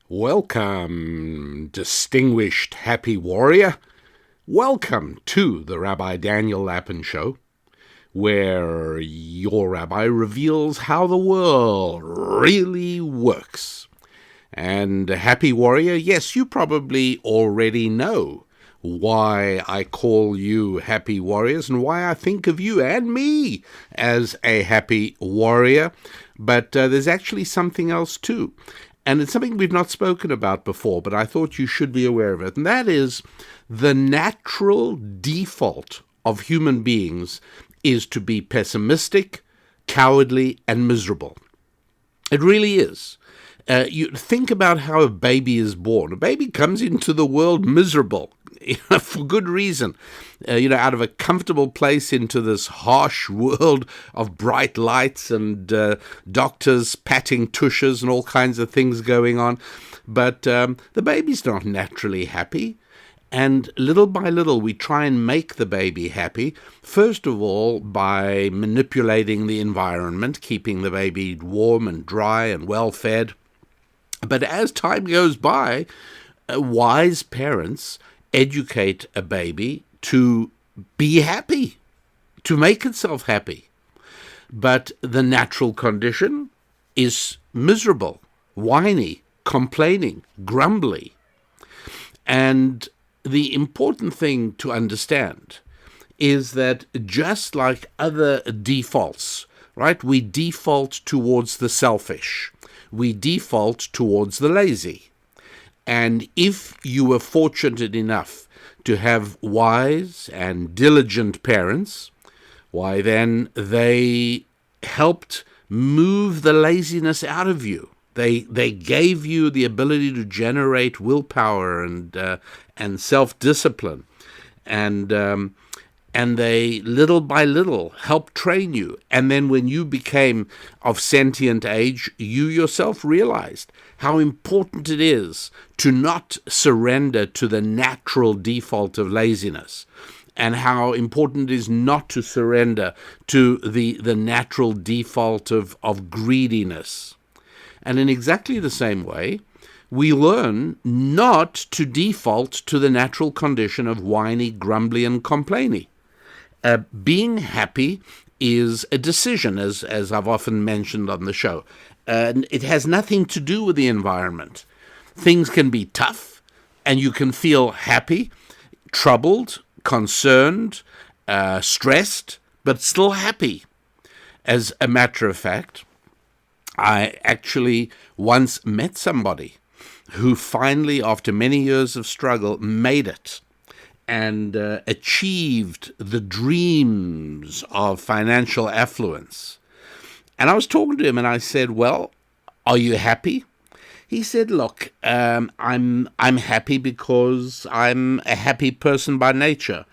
Welcome, distinguished happy warrior. Welcome to the Rabbi Daniel Lapin Show, where your rabbi reveals how the world really works. And happy warrior, yes, you probably already know why I call you happy warriors and why I think of you and me as a happy warrior. But there's actually something else too. And it's something we've not spoken about before, but I thought you should be aware of it. And that is the natural default of human beings is to be pessimistic, cowardly, and miserable. It really is. You think about how a baby is born. A baby comes into the world miserable, for good reason. Out of a comfortable place into this harsh world of bright lights and doctors patting tushes and all kinds of things going on. But the baby's not naturally happy. And little by little, we try and make the baby happy, first of all, by manipulating the environment, keeping the baby warm and dry and well-fed. But as time goes by, wise parents educate a baby to be happy, to make itself happy. But the natural condition is miserable, whiny, complaining, grumbly. And the important thing to understand is that just like other defaults, right, we default towards the selfish. We default towards the lazy. And if you were fortunate enough to have wise and diligent parents, why then they helped move the laziness out of you. They gave you the ability to generate willpower and self-discipline, and they little by little helped train you. And then when you became of sentient age, you yourself realized how important it is to not surrender to the natural default of laziness, and how important it is not to surrender to the natural default of greediness. And in exactly the same way, we learn not to default to the natural condition of whiny, grumbly, and complainy. Being happy is a decision, as I've often mentioned on the show. It has nothing to do with the environment. Things can be tough, and you can feel happy, troubled, concerned, stressed, but still happy. As a matter of fact, I actually once met somebody who finally, after many years of struggle, made it and achieved the dreams of financial affluence. And I was talking to him and I said, well, are you happy? He said, look, I'm happy because I'm a happy person by nature.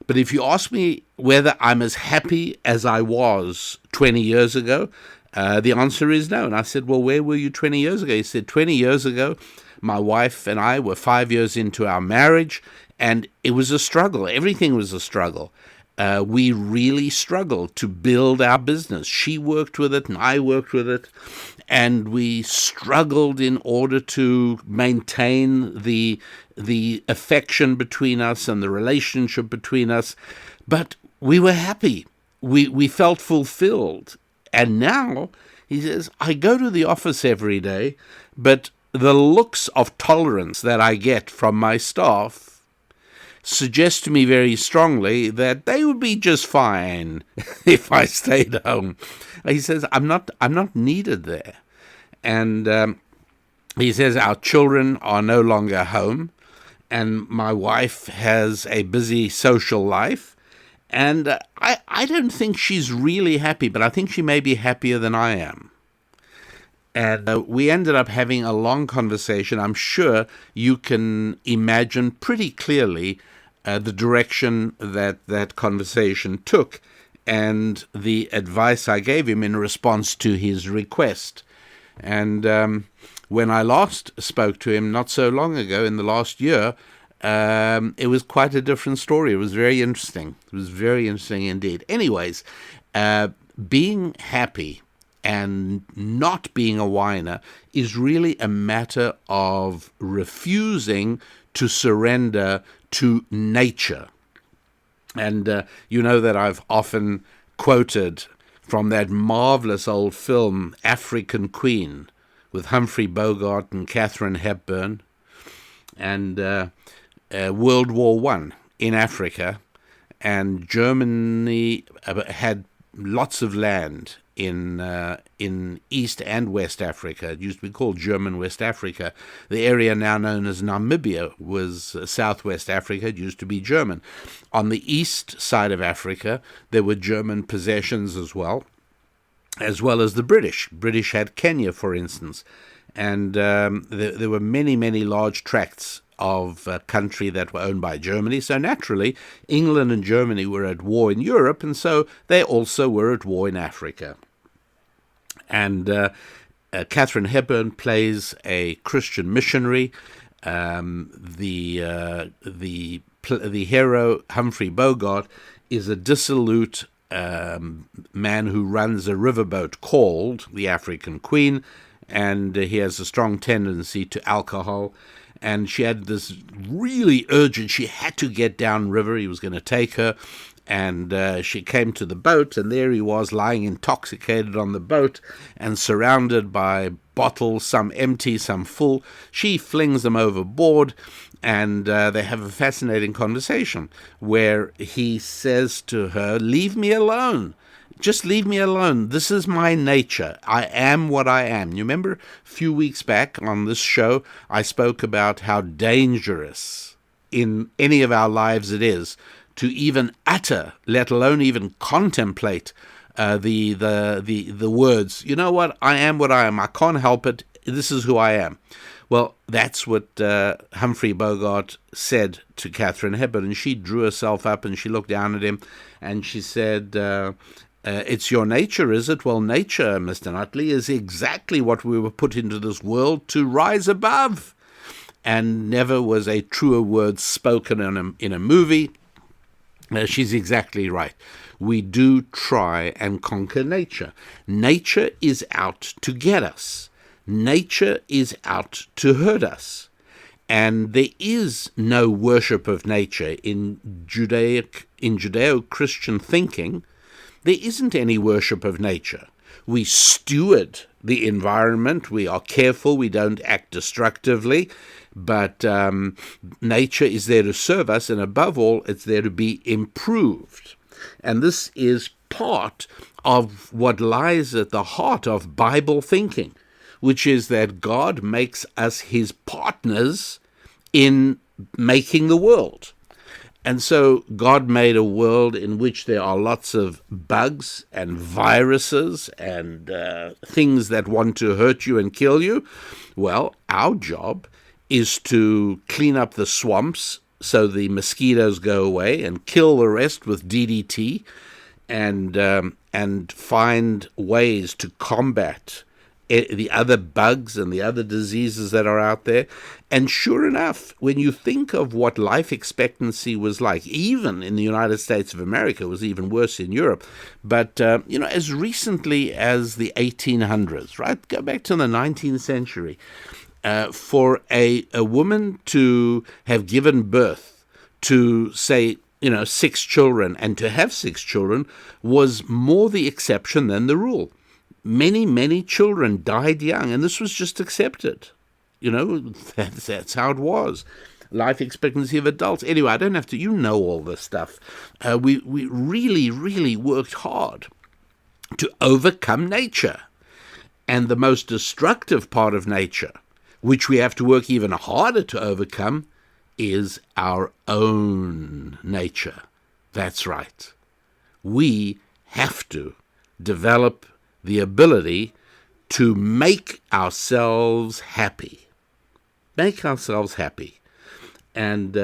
But if you ask me whether I'm as happy as I was 20 years ago, the answer is no. And I said, well, where were you 20 years ago? He said, 20 years ago, my wife and I were 5 years into our marriage, and it was a struggle. Everything was a struggle. We really struggled to build our business. She worked with it, and I worked with it, and we struggled in order to maintain the affection between us and the relationship between us. But we were happy. We felt fulfilled. And now, he says, I go to the office every day, but the looks of tolerance that I get from my staff suggest to me very strongly that they would be just fine if I stayed home. He says, I'm not needed there. And he says, our children are no longer home, and my wife has a busy social life. And I don't think she's really happy, but I think she may be happier than I am. And we ended up having a long conversation. I'm sure you can imagine pretty clearly the direction that conversation took and the advice I gave him in response to his request. And when I last spoke to him not so long ago, in the last year, it was quite a different story. It was very interesting. It was very interesting indeed. Anyways, being happy and not being a whiner is really a matter of refusing to surrender to nature. And you know that I've often quoted from that marvelous old film, African Queen, with Humphrey Bogart and Katharine Hepburn, and World War One in Africa, and Germany had lots of land in East and West Africa. It used to be called German West Africa. The area now known as Namibia was Southwest Africa. It used to be German. On the east side of Africa, there were German possessions as well as the British. British had Kenya, for instance. And there were many, many large tracts of country that were owned by Germany. So naturally, England and Germany were at war in Europe, and so they also were at war in Africa. And Katharine Hepburn plays a Christian missionary. The hero, Humphrey Bogart, is a dissolute man who runs a riverboat called the African Queen, and he has a strong tendency to alcohol. And she had this really urgent, she had to get downriver. He was going to take her. And she came to the boat, and there he was lying intoxicated on the boat and surrounded by bottles, some empty, some full. She flings them overboard, and they have a fascinating conversation where he says to her, "Leave me alone. Just leave me alone. This is my nature. I am what I am." You remember a few weeks back on this show, I spoke about how dangerous in any of our lives it is to even utter, let alone even contemplate the words, "You know what? I am what I am. I can't help it. This is who I am." Well, that's what Humphrey Bogart said to Katharine Hepburn, and she drew herself up and she looked down at him and she said, "It's your nature, is it?" "Well, nature, Mr. Nutley, is exactly what we were put into this world to rise above." And never was a truer word spoken in a movie. She's exactly right. We do try and conquer nature. Nature is out to get us. Nature is out to hurt us. And there is no worship of nature in Judeo-Christian thinking. There isn't any worship of nature. We steward the environment. We are careful. We don't act destructively. But nature is there to serve us, and above all, it's there to be improved. And this is part of what lies at the heart of Bible thinking, which is that God makes us his partners in making the world. And so God made a world in which there are lots of bugs and viruses and things that want to hurt you and kill you. Well, our job is to clean up the swamps so the mosquitoes go away and kill the rest with DDT, and find ways to combat the other bugs and the other diseases that are out there. And sure enough, when you think of what life expectancy was like, even in the United States of America, it was even worse in Europe. But, as recently as the 1800s, right? Go back to the 19th century. For a woman to have given birth to, say, 6 children, and to have 6 children was more the exception than the rule. Many, many children died young, and this was just accepted. That's how it was. Life expectancy of adults. Anyway, I don't have to, all this stuff. We really, really worked hard to overcome nature. And the most destructive part of nature, which we have to work even harder to overcome, is our own nature. That's right. We have to develop the ability to make ourselves happy. Make ourselves happy. And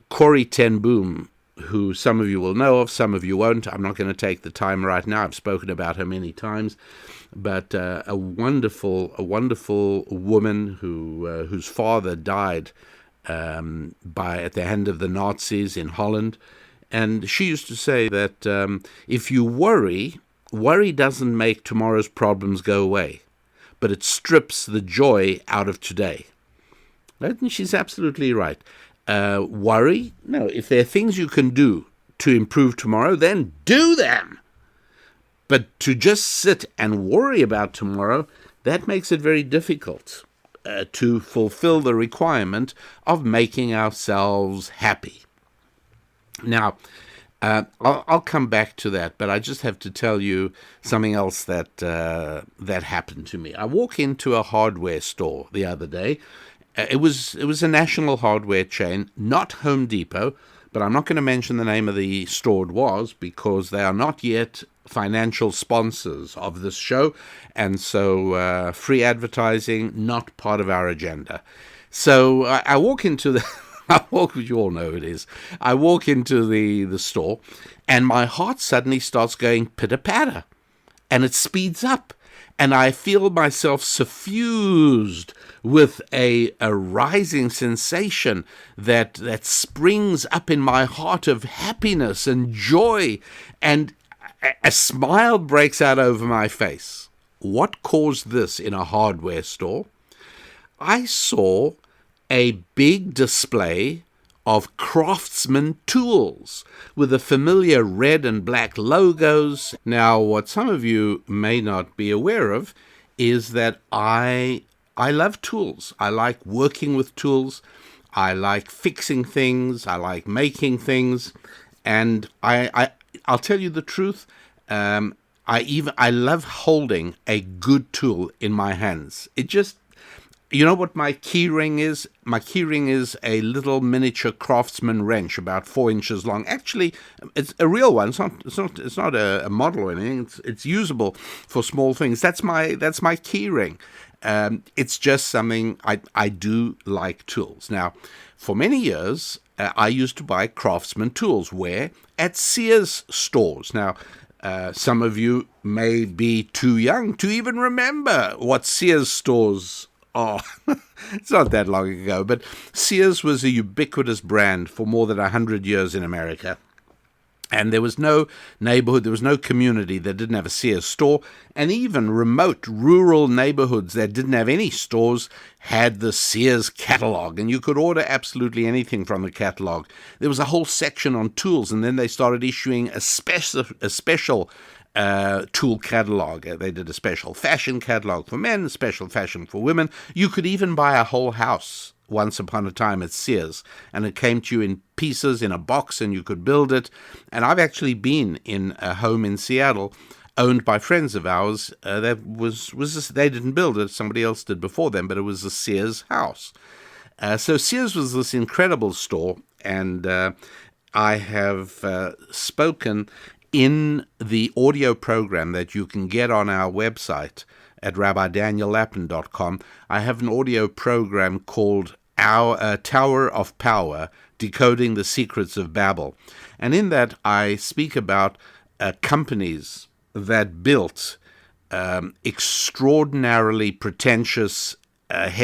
Corrie ten Boom, who some of you will know of, some of you won't. I'm not going to take the time right now. I've spoken about her many times. But a wonderful woman whose father died at the hand of the Nazis in Holland. And she used to say that if you worry worry doesn't make tomorrow's problems go away, but it strips the joy out of today. And she's absolutely right. Worry? No, if there are things you can do to improve tomorrow, then do them. But to just sit and worry about tomorrow, that makes it very difficult to fulfill the requirement of making ourselves happy. Now, I'll come back to that, but I just have to tell you something else that happened to me. I walked into a hardware store the other day. It was a national hardware chain, not Home Depot, but I'm not going to mention the name of the store it was because they are not yet financial sponsors of this show, and so free advertising, not part of our agenda. So I walk into the... you all know it is. I walk into the store, and my heart suddenly starts going pitter-patter, and it speeds up, and I feel myself suffused with a rising sensation that springs up in my heart of happiness and joy, and a smile breaks out over my face. What caused this in a hardware store? I saw a big display of Craftsman tools with the familiar red and black logos. Now, what some of you may not be aware of is that I love tools. I like working with tools. I like fixing things. I like making things. And I'll tell you the truth. I love holding a good tool in my hands. It just... You know what my key ring is? My key ring is a little miniature Craftsman wrench, about 4 inches long. Actually, it's a real one. It's not a model or anything. It's usable for small things. That's my key ring. It's just something I do like tools. Now, for many years, I used to buy Craftsman tools. Where? At Sears stores. Now, some of you may be too young to even remember what Sears stores. Oh, it's not that long ago, but Sears was a ubiquitous brand for more than 100 years in America. And there was no neighborhood, there was no community that didn't have a Sears store, and even remote rural neighborhoods that didn't have any stores had the Sears catalog, and you could order absolutely anything from the catalog. There was a whole section on tools, and then they started issuing a special tool catalog. They did a special fashion catalog for men, a special fashion for women. You could even buy a whole house once upon a time at Sears, and it came to you in pieces in a box, and you could build it. And I've actually been in a home in Seattle owned by friends of ours that was they didn't build it, somebody else did before them, but it was a Sears house. So Sears was this incredible store, and I have spoken in the audio program that you can get on our website at rabbidaniellapin.com. I have an audio program called Our Tower of Power, Decoding the Secrets of Babel. And in that, I speak about companies that built extraordinarily pretentious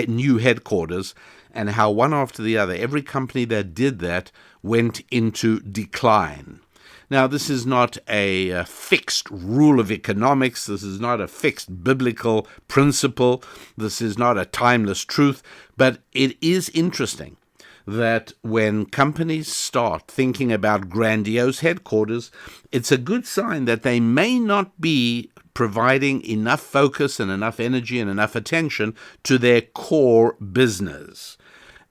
new headquarters, and how one after the other, every company that did that went into decline. Now, this is not a fixed rule of economics. This is not a fixed biblical principle. This is not a timeless truth. But it is interesting that when companies start thinking about grandiose headquarters, it's a good sign that they may not be providing enough focus and enough energy and enough attention to their core business.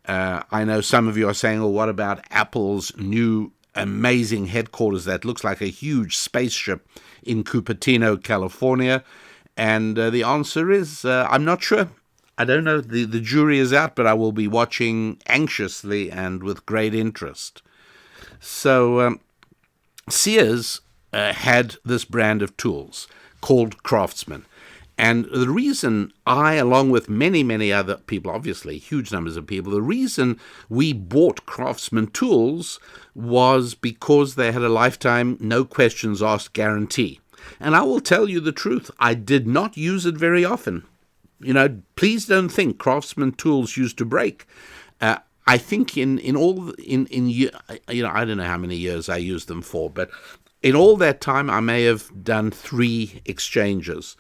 I know some of you are saying, well, what about Apple's new amazing headquarters that looks like a huge spaceship in Cupertino, California? And the answer is, I'm not sure. I don't know. The jury is out, but I will be watching anxiously and with great interest. So Sears had this brand of tools called Craftsman. And the reason I, along with many, many other people, obviously huge numbers of people, the reason we bought Craftsman tools was because they had a lifetime, no questions asked guarantee. And I will tell you the truth, I did not use it very often. You know, please don't think Craftsman tools used to break. I think I don't know how many years I used them for, but In all that time, I may have done 3 exchanges.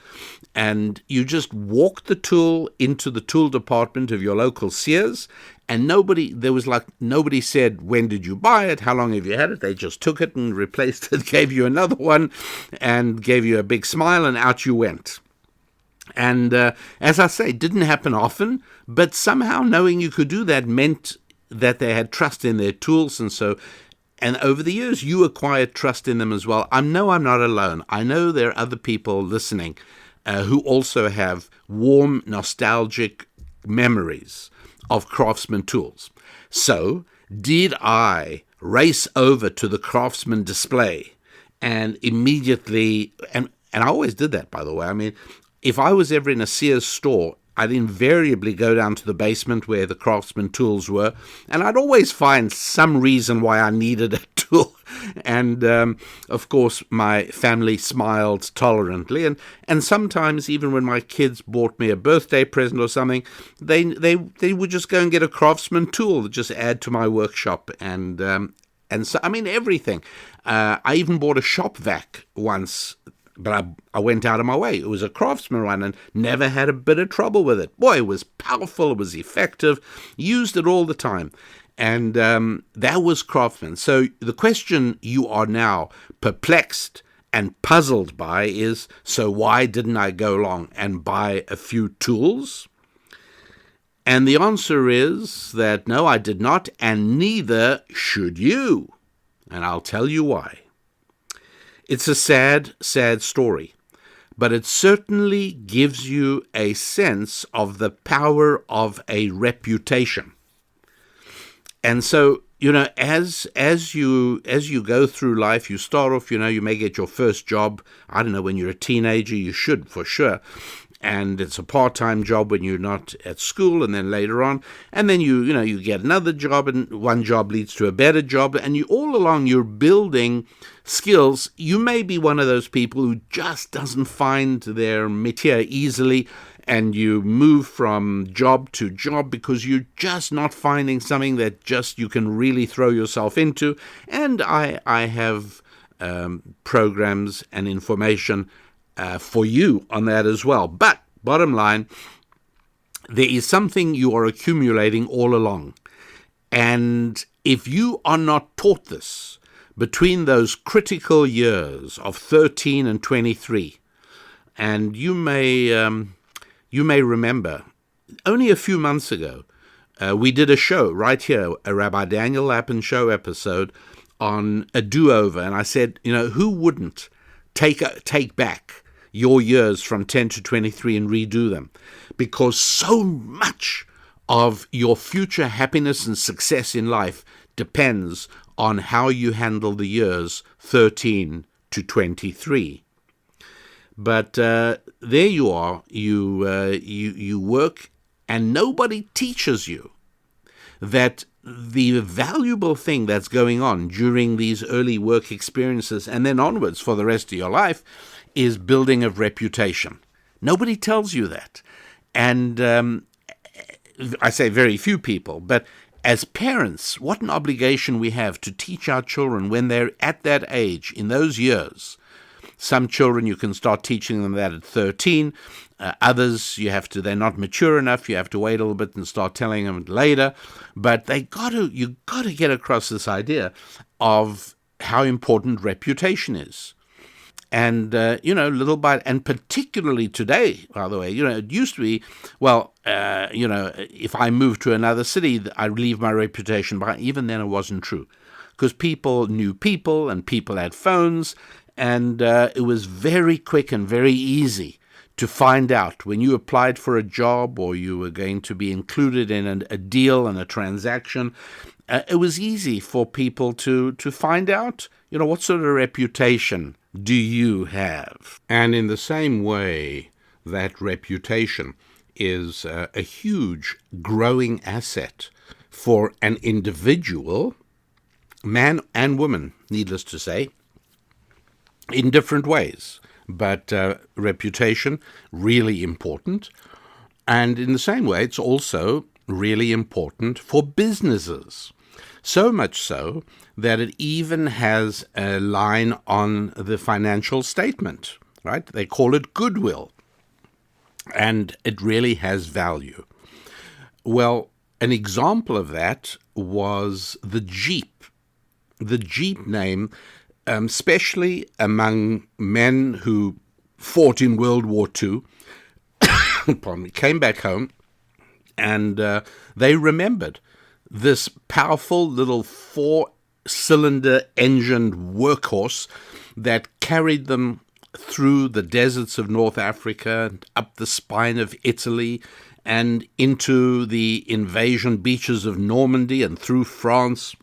And you just walk the tool into the tool department of your local Sears, and nobody said, when did you buy it? How long have you had it? They just took it and replaced it, gave you another one, and gave you a big smile, and out you went. And as I say, it didn't happen often, but somehow knowing you could do that meant that they had trust in their tools, and over the years, you acquired trust in them as well. I'm not alone. I know there are other people listening who also have warm, nostalgic memories of Craftsman tools. So, did I race over to the Craftsman display and immediately, and I always did that, by the way. I mean, if I was ever in a Sears store, I'd invariably go down to the basement where the Craftsman tools were, and I'd always find some reason why I needed a tool. And, of course, my family smiled tolerantly. And sometimes, even when my kids bought me a birthday present or something, they would just go and get a Craftsman tool to just add to my workshop. And so, I mean, everything. I even bought a shop vac once, but I went out of my way. It was a Craftsman one and never had a bit of trouble with it. Boy, it was powerful, it was effective, used it all the time. And that was Craftsman. So the question you are now perplexed and puzzled by is, so why didn't I go along and buy a few tools? And the answer is that no, I did not, and neither should you. And I'll tell you why. It's a sad, sad story, but it certainly gives you a sense of the power of a reputation. And so, as you go through life, you start off, you may get your first job. I don't know, when you're a teenager, you should for sure. And it's a part-time job when you're not at school, and then later on, and then you get another job, and one job leads to a better job, and all along you're building skills. You may be one of those people who just doesn't find their métier easily, and you move from job to job because you're just not finding something that just you can really throw yourself into. And I have programs and information for you on that as well. But bottom line, there is something you are accumulating all along. And if you are not taught this between those critical years of 13 and 23, and you may remember, only a few months ago, we did a show right here, a Rabbi Daniel Lapin Show episode on a do-over. And I said, who wouldn't take back your years from 10 to 23 and redo them? Because so much of your future happiness and success in life depends on how you handle the years 13 to 23. But there you are, you work, and nobody teaches you that the valuable thing that's going on during these early work experiences and then onwards for the rest of your life is building of reputation. Nobody tells you that. And I say very few people, but as parents, what an obligation we have to teach our children when they're at that age, in those years. Some children you can start teaching them that at 13. Others they're not mature enough. You have to wait a little bit and start telling them later. But you got to get across this idea of how important reputation is. And, little by, and particularly today, by the way, it used to be, if I moved to another city, I leave my reputation behind. Even then it wasn't true, because people knew people and people had phones, and it was very quick and very easy to find out when you applied for a job or you were going to be included in a deal and a transaction. It was easy for people to find out, what sort of reputation do you have? And in the same way, that reputation is a huge growing asset for an individual, man and woman, needless to say, in different ways. But reputation, really important. And in the same way, it's also really important for businesses. So much so that it even has a line on the financial statement, right? They call it goodwill, and it really has value. Well, an example of that was the Jeep. The Jeep name, especially among men who fought in World War II, pardon me, came back home, and they remembered this powerful little four-cylinder engined workhorse that carried them through the deserts of North Africa, up the spine of Italy, and into the invasion beaches of Normandy and through France.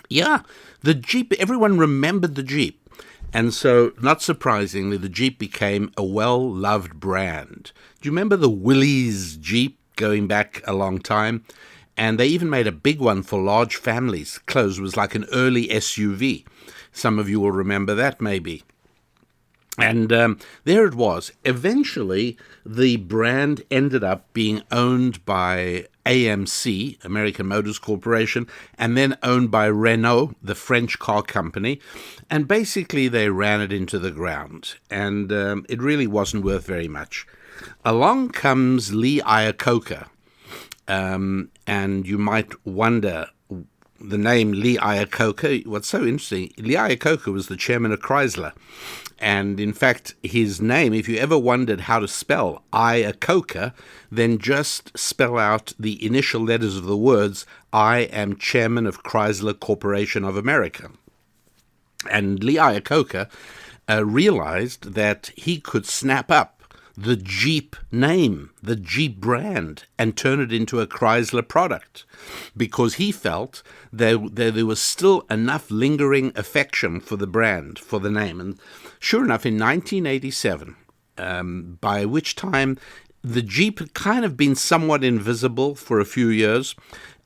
Yeah, the Jeep, everyone remembered the Jeep. And so, not surprisingly, the Jeep became a well-loved brand. Do you remember the Willys Jeep going back a long time? And they even made a big one for large families. Clothes was like an early SUV. Some of you will remember that, maybe. And there it was. Eventually, the brand ended up being owned by AMC, American Motors Corporation, and then owned by Renault, the French car company. And basically, they ran it into the ground. And it really wasn't worth very much. Along comes Lee Iacocca. And you might wonder, the name Lee Iacocca, what's so interesting, Lee Iacocca was the chairman of Chrysler. And in fact, his name, if you ever wondered how to spell Iacocca, then just spell out the initial letters of the words, I am chairman of Chrysler Corporation of America. And Lee Iacocca realized that he could snap up the Jeep name, the Jeep brand, and turn it into a Chrysler product, because he felt there was still enough lingering affection for the brand, for the name. And sure enough, in 1987, by which time the Jeep had kind of been somewhat invisible for a few years,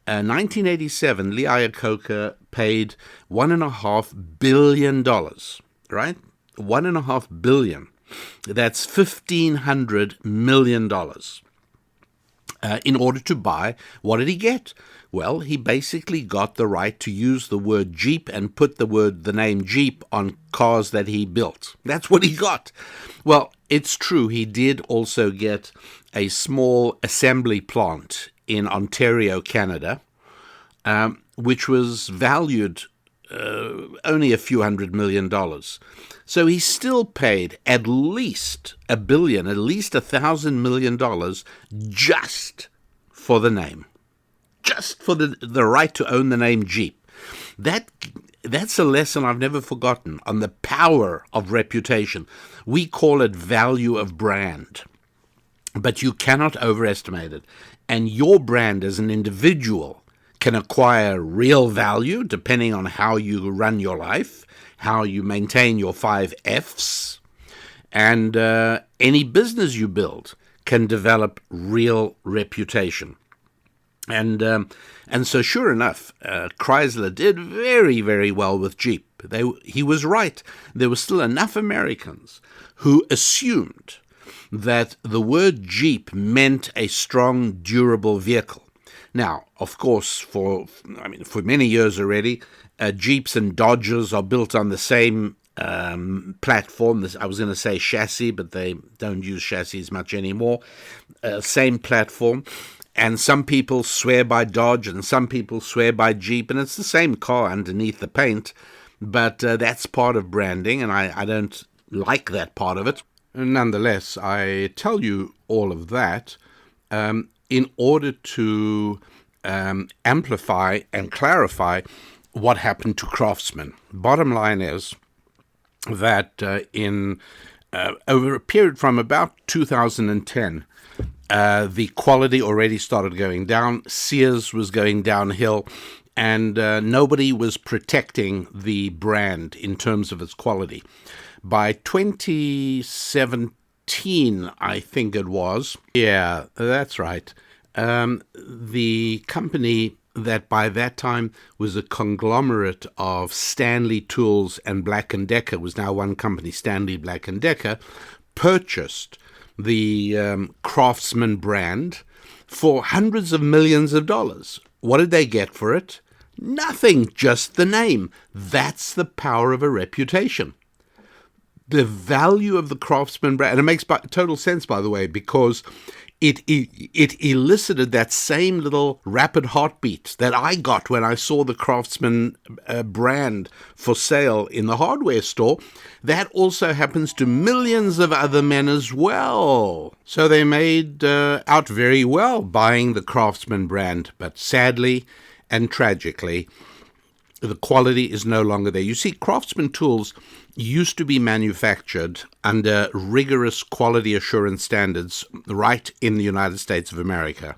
1987, Lee Iacocca paid $1.5 billion, right? $1.5 billion. That's $1,500 million in order to buy. What did he get? Well, he basically got the right to use the word Jeep and put the name Jeep on cars that he built. That's what he got. Well, it's true, he did also get a small assembly plant in Ontario, Canada, which was valued only a few $100 million. So he still paid at least $1 billion, at least $1,000 million just for the name, just for the right to own the name Jeep. That's a lesson I've never forgotten on the power of reputation. We call it value of brand, but you cannot overestimate it. And your brand as an individual can acquire real value depending on how you run your life, how you maintain your 5 F's, and any business you build can develop real reputation. And so sure enough, Chrysler did very, very well with Jeep. He was right. There were still enough Americans who assumed that the word Jeep meant a strong, durable vehicle. Now, of course, for many years already, Jeeps and Dodges are built on the same platform. I was going to say chassis, but they don't use chassis much anymore. Same platform. And some people swear by Dodge and some people swear by Jeep, and it's the same car underneath the paint. But that's part of branding, and I don't like that part of it. Nonetheless, I tell you all of that in order to amplify and clarify what happened to Craftsman. Bottom line is that in over a period from about 2010, the quality already started going down. Sears was going downhill, and nobody was protecting the brand in terms of its quality. By 2017, I think it was. Yeah, that's right. The company that by that time was a conglomerate of Stanley Tools and Black & Decker, was now one company, Stanley Black & Decker, purchased the Craftsman brand for hundreds of millions of dollars. What did they get for it? Nothing, just the name. That's the power of a reputation. The value of the Craftsman brand, and it makes total sense, by the way, because it elicited that same little rapid heartbeat that I got when I saw the Craftsman brand for sale in the hardware store. That also happens to millions of other men as well. So they made out very well buying the Craftsman brand, but sadly and tragically, the quality is no longer there. You see, Craftsman tools used to be manufactured under rigorous quality assurance standards right in the United States of America,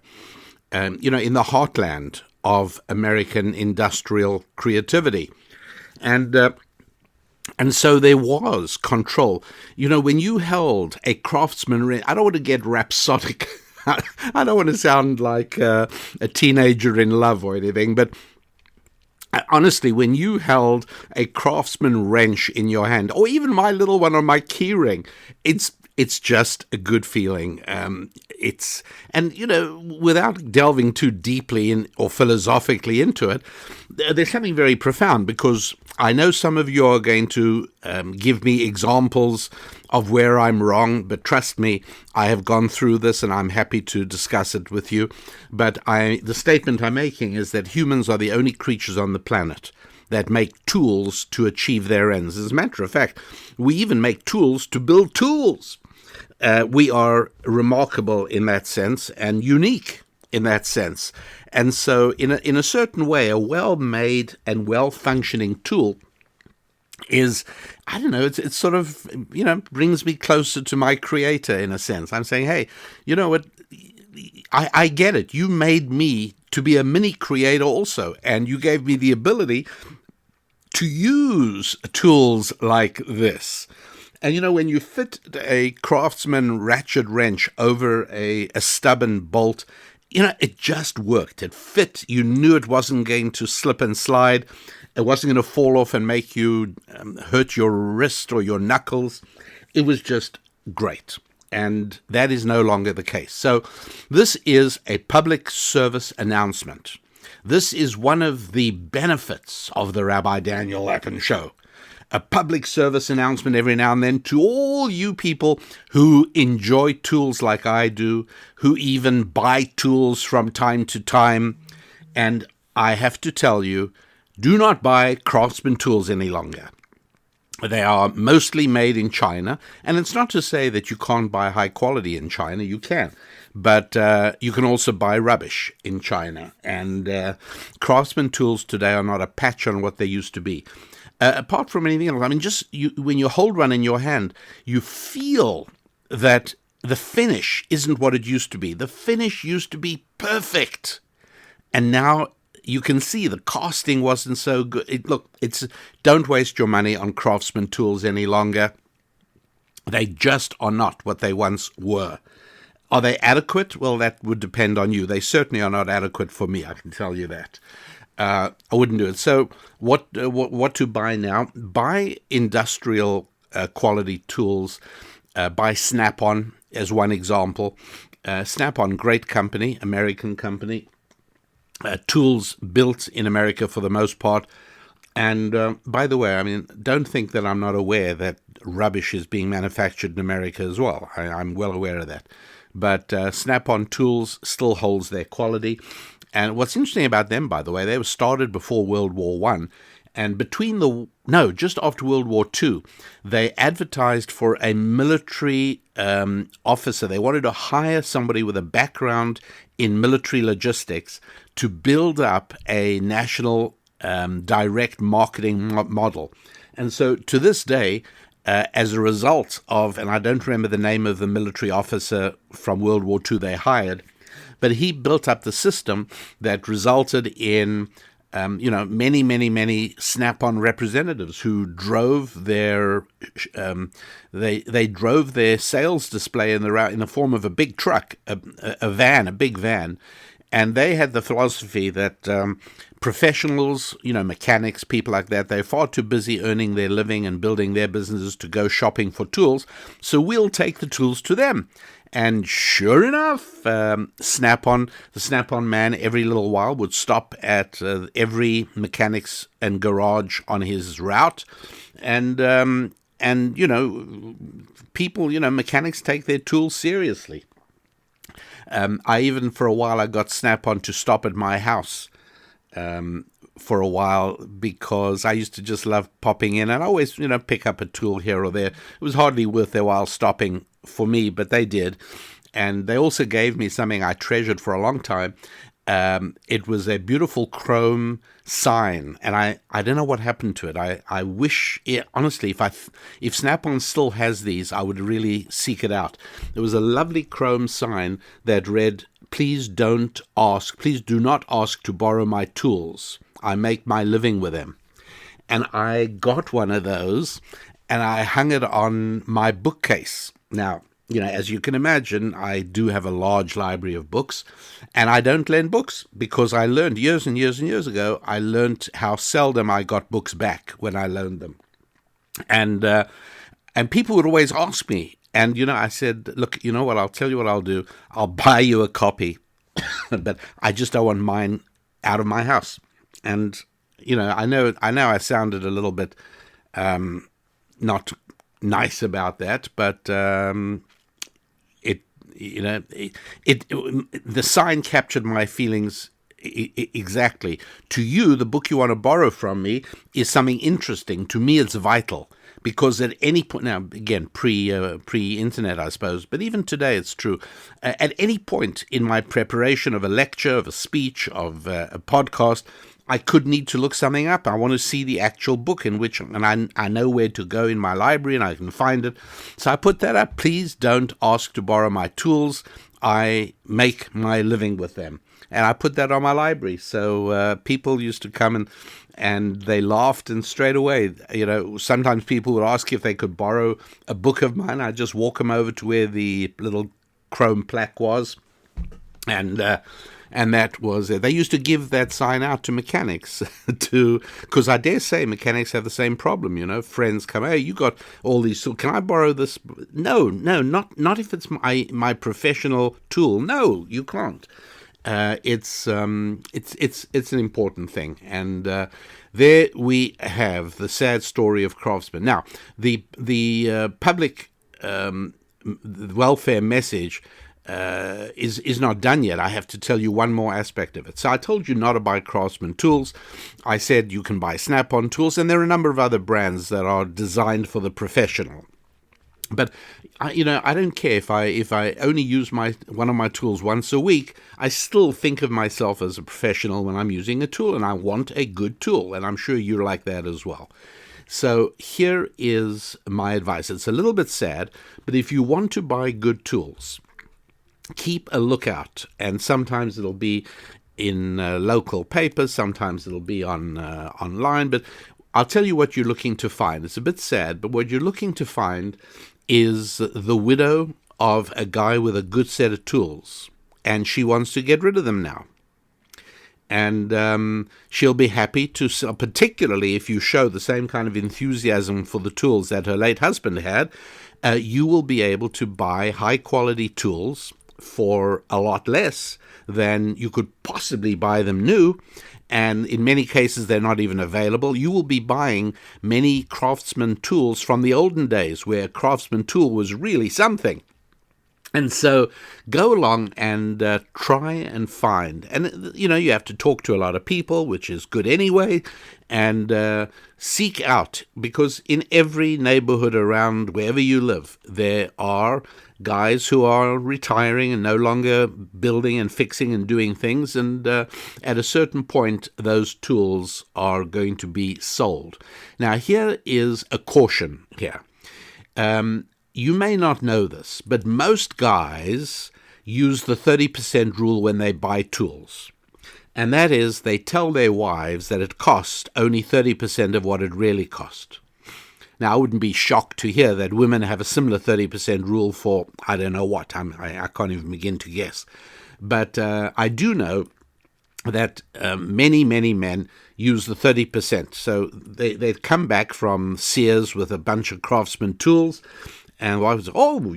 in the heartland of American industrial creativity. And so there was control. When you held a Craftsman, I don't want to get rhapsodic. I don't want to sound like a teenager in love or anything, but honestly, when you held a Craftsman wrench in your hand, or even my little one on my keyring, it's just a good feeling. Without delving too deeply in or philosophically into it, there's something very profound, because I know some of you are going to give me examples of where I'm wrong, but trust me, I have gone through this and I'm happy to discuss it with you. But the statement I'm making is that humans are the only creatures on the planet that make tools to achieve their ends. As a matter of fact, we even make tools to build tools. We are remarkable in that sense and unique in that sense. And so in a certain way, a well-made and well-functioning tool is, I don't know, it's sort of, brings me closer to my creator in a sense. I'm saying, hey, you know what, I get it. You made me to be a mini creator also, and you gave me the ability to use tools like this. And when you fit a Craftsman ratchet wrench over a stubborn bolt, it just worked. It fit. You knew it wasn't going to slip and slide. It wasn't going to fall off and make you hurt your wrist or your knuckles. It was just great. And that is no longer the case. So this is a public service announcement. This is one of the benefits of the Rabbi Daniel Lapin Show. A public service announcement every now and then to all you people who enjoy tools like I do, who even buy tools from time to time. And I have to tell you, do not buy Craftsman tools any longer. They are mostly made in China, and it's not to say that you can't buy high quality in China. You can, but you can also buy rubbish in China. And Craftsman tools today are not a patch on what they used to be. Apart from anything else, I mean, when you hold one in your hand, you feel that the finish isn't what it used to be. The finish used to be perfect, and now you can see the casting wasn't so good. Don't waste your money on Craftsman tools any longer. They just are not what they once were. Are they adequate? Well, that would depend on you. They certainly are not adequate for me, I can tell you that. I wouldn't do it. So what to buy now? Buy industrial quality tools. Buy Snap-on as one example. Snap-on, great company, American company. Tools built in America for the most part. And by the way, I mean, don't think that I'm not aware that rubbish is being manufactured in America as well. I'm well aware of that. But Snap-on tools still holds their quality. And what's interesting about them, by the way, they were started before World War I. And just after World War II, they advertised for a military officer. They wanted to hire somebody with a background in military logistics to build up a national direct marketing model. And so to this day, as a result of, and I don't remember the name of the military officer from World War II they hired, but he built up the system that resulted in many, many, many Snap-on representatives who drove their they drove their sales display in the form of a big truck, a big van, and they had the philosophy that professionals, mechanics, people like that, they're far too busy earning their living and building their businesses to go shopping for tools, so we'll take the tools to them. And sure enough, the Snap-on man every little while would stop at every mechanics and garage on his route. And people, mechanics take their tools seriously. I even, for a while, I got Snap-on to stop at my house for a while, because I used to just love popping in and always, pick up a tool here or there. It was hardly worth their while stopping for me, but they did. And they also gave me something I treasured for a long time. It was a beautiful chrome sign, and I don't know what happened to it. I wish, honestly, if Snap-on still has these, I would really seek it out. There was a lovely chrome sign that read, please do not ask to borrow my tools. I make my living with them. And I got one of those, and I hung it on my bookcase. Now, as you can imagine, I do have a large library of books, and I don't lend books because I learned years and years and years ago, I learned how seldom I got books back when I loaned them. And people would always ask me, and, I said, look, you know what, I'll tell you what I'll do. I'll buy you a copy, but I just don't want mine out of my house. And, I know I sounded a little bit not nice about that, but the sign captured my feelings exactly. To you, the book you want to borrow from me is something interesting. To me, it's vital, because at any point, now again, pre-internet, I suppose, but even today it's true. At any point in my preparation of a lecture, of a speech, of a podcast, I could need to look something up. I want to see the actual book and I know where to go in my library and I can find it. So I put that up. Please don't ask to borrow my tools. I make my living with them. And I put that on my library. So people used to come and they laughed, and straight away, sometimes people would ask if they could borrow a book of mine. I'd just walk them over to where the little chrome plaque was. And that was it. They used to give that sign out to mechanics, because I dare say mechanics have the same problem. Friends come, hey, you got all these tools. Can I borrow this? No, not if it's my professional tool. No, you can't. It's an important thing, and there we have the sad story of craftsmen. Now, the public welfare message is not done yet. I have to tell you one more aspect of it. So I told you not to buy Craftsman tools. I said you can buy Snap-on tools, and there are a number of other brands that are designed for the professional. But I don't care if I only use one of my tools once a week. I still think of myself as a professional when I'm using a tool, and I want a good tool, and I'm sure you're like that as well. So here is my advice. It's a little bit sad, but if you want to buy good tools, keep a lookout, and sometimes it'll be in local papers, sometimes it'll be online, but I'll tell you what you're looking to find. It's a bit sad, but what you're looking to find is the widow of a guy with a good set of tools, and she wants to get rid of them now. And she'll be happy to sell, particularly if you show the same kind of enthusiasm for the tools that her late husband had. You will be able to buy high-quality tools for a lot less than you could possibly buy them new, and in many cases they're not even available. You will be buying many Craftsman tools from the olden days, where a Craftsman tool was really something. And so go along and try and find, and you have to talk to a lot of people, which is good anyway, and seek out, because in every neighborhood around wherever you live, there are guys who are retiring and no longer building and fixing and doing things, and at a certain point, those tools are going to be sold. Now, here is a caution here. You may not know this, but most guys use the 30% rule when they buy tools. And that is, they tell their wives that it cost only 30% of what it really cost. Now, I wouldn't be shocked to hear that women have a similar 30% rule for, I don't know what, I can't even begin to guess. But I do know that many, many men use the 30%. So they come back from Sears with a bunch of Craftsman tools, And wife was,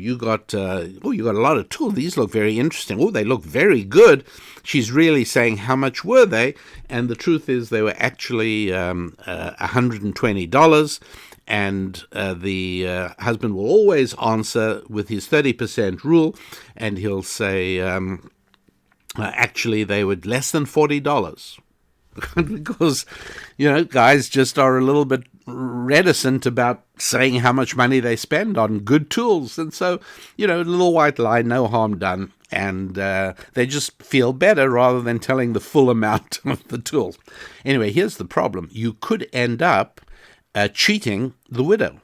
you got a lot of tools. These look very interesting. Oh, they look very good. She's really saying, how much were they? And the truth is they were actually $120. And the husband will always answer with his 30% rule, and he'll say, actually, they were less than $40. Because, guys just are a little bit reticent about saying how much money they spend on good tools. And so, a little white lie, no harm done. And they just feel better rather than telling the full amount of the tools. Anyway, here's the problem. You could end up cheating the widow,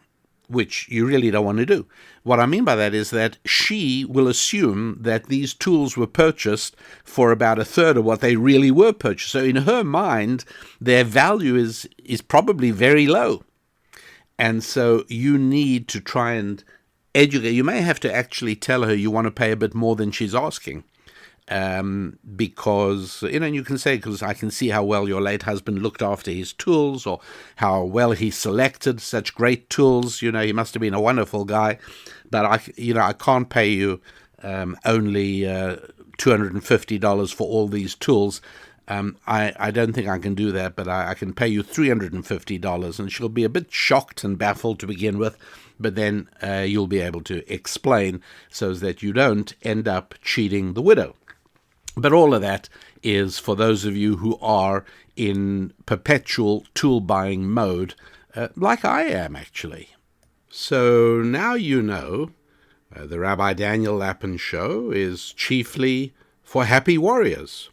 which you really don't want to do. What I mean by that is that she will assume that these tools were purchased for about a third of what they really were purchased. So in her mind, their value is probably very low. And so you need to try and educate. You may have to actually tell her you want to pay a bit more than she's asking. Because, and you can say, because I can see how well your late husband looked after his tools, or how well he selected such great tools. He must have been a wonderful guy, but I can't pay you only $250 for all these tools. I don't think I can do that, but I can pay you $350, and she'll be a bit shocked and baffled to begin with, but then you'll be able to explain so that you don't end up cheating the widow. But all of that is for those of you who are in perpetual tool-buying mode, like I am, actually. So now the Rabbi Daniel Lapin Show is chiefly for happy warriors.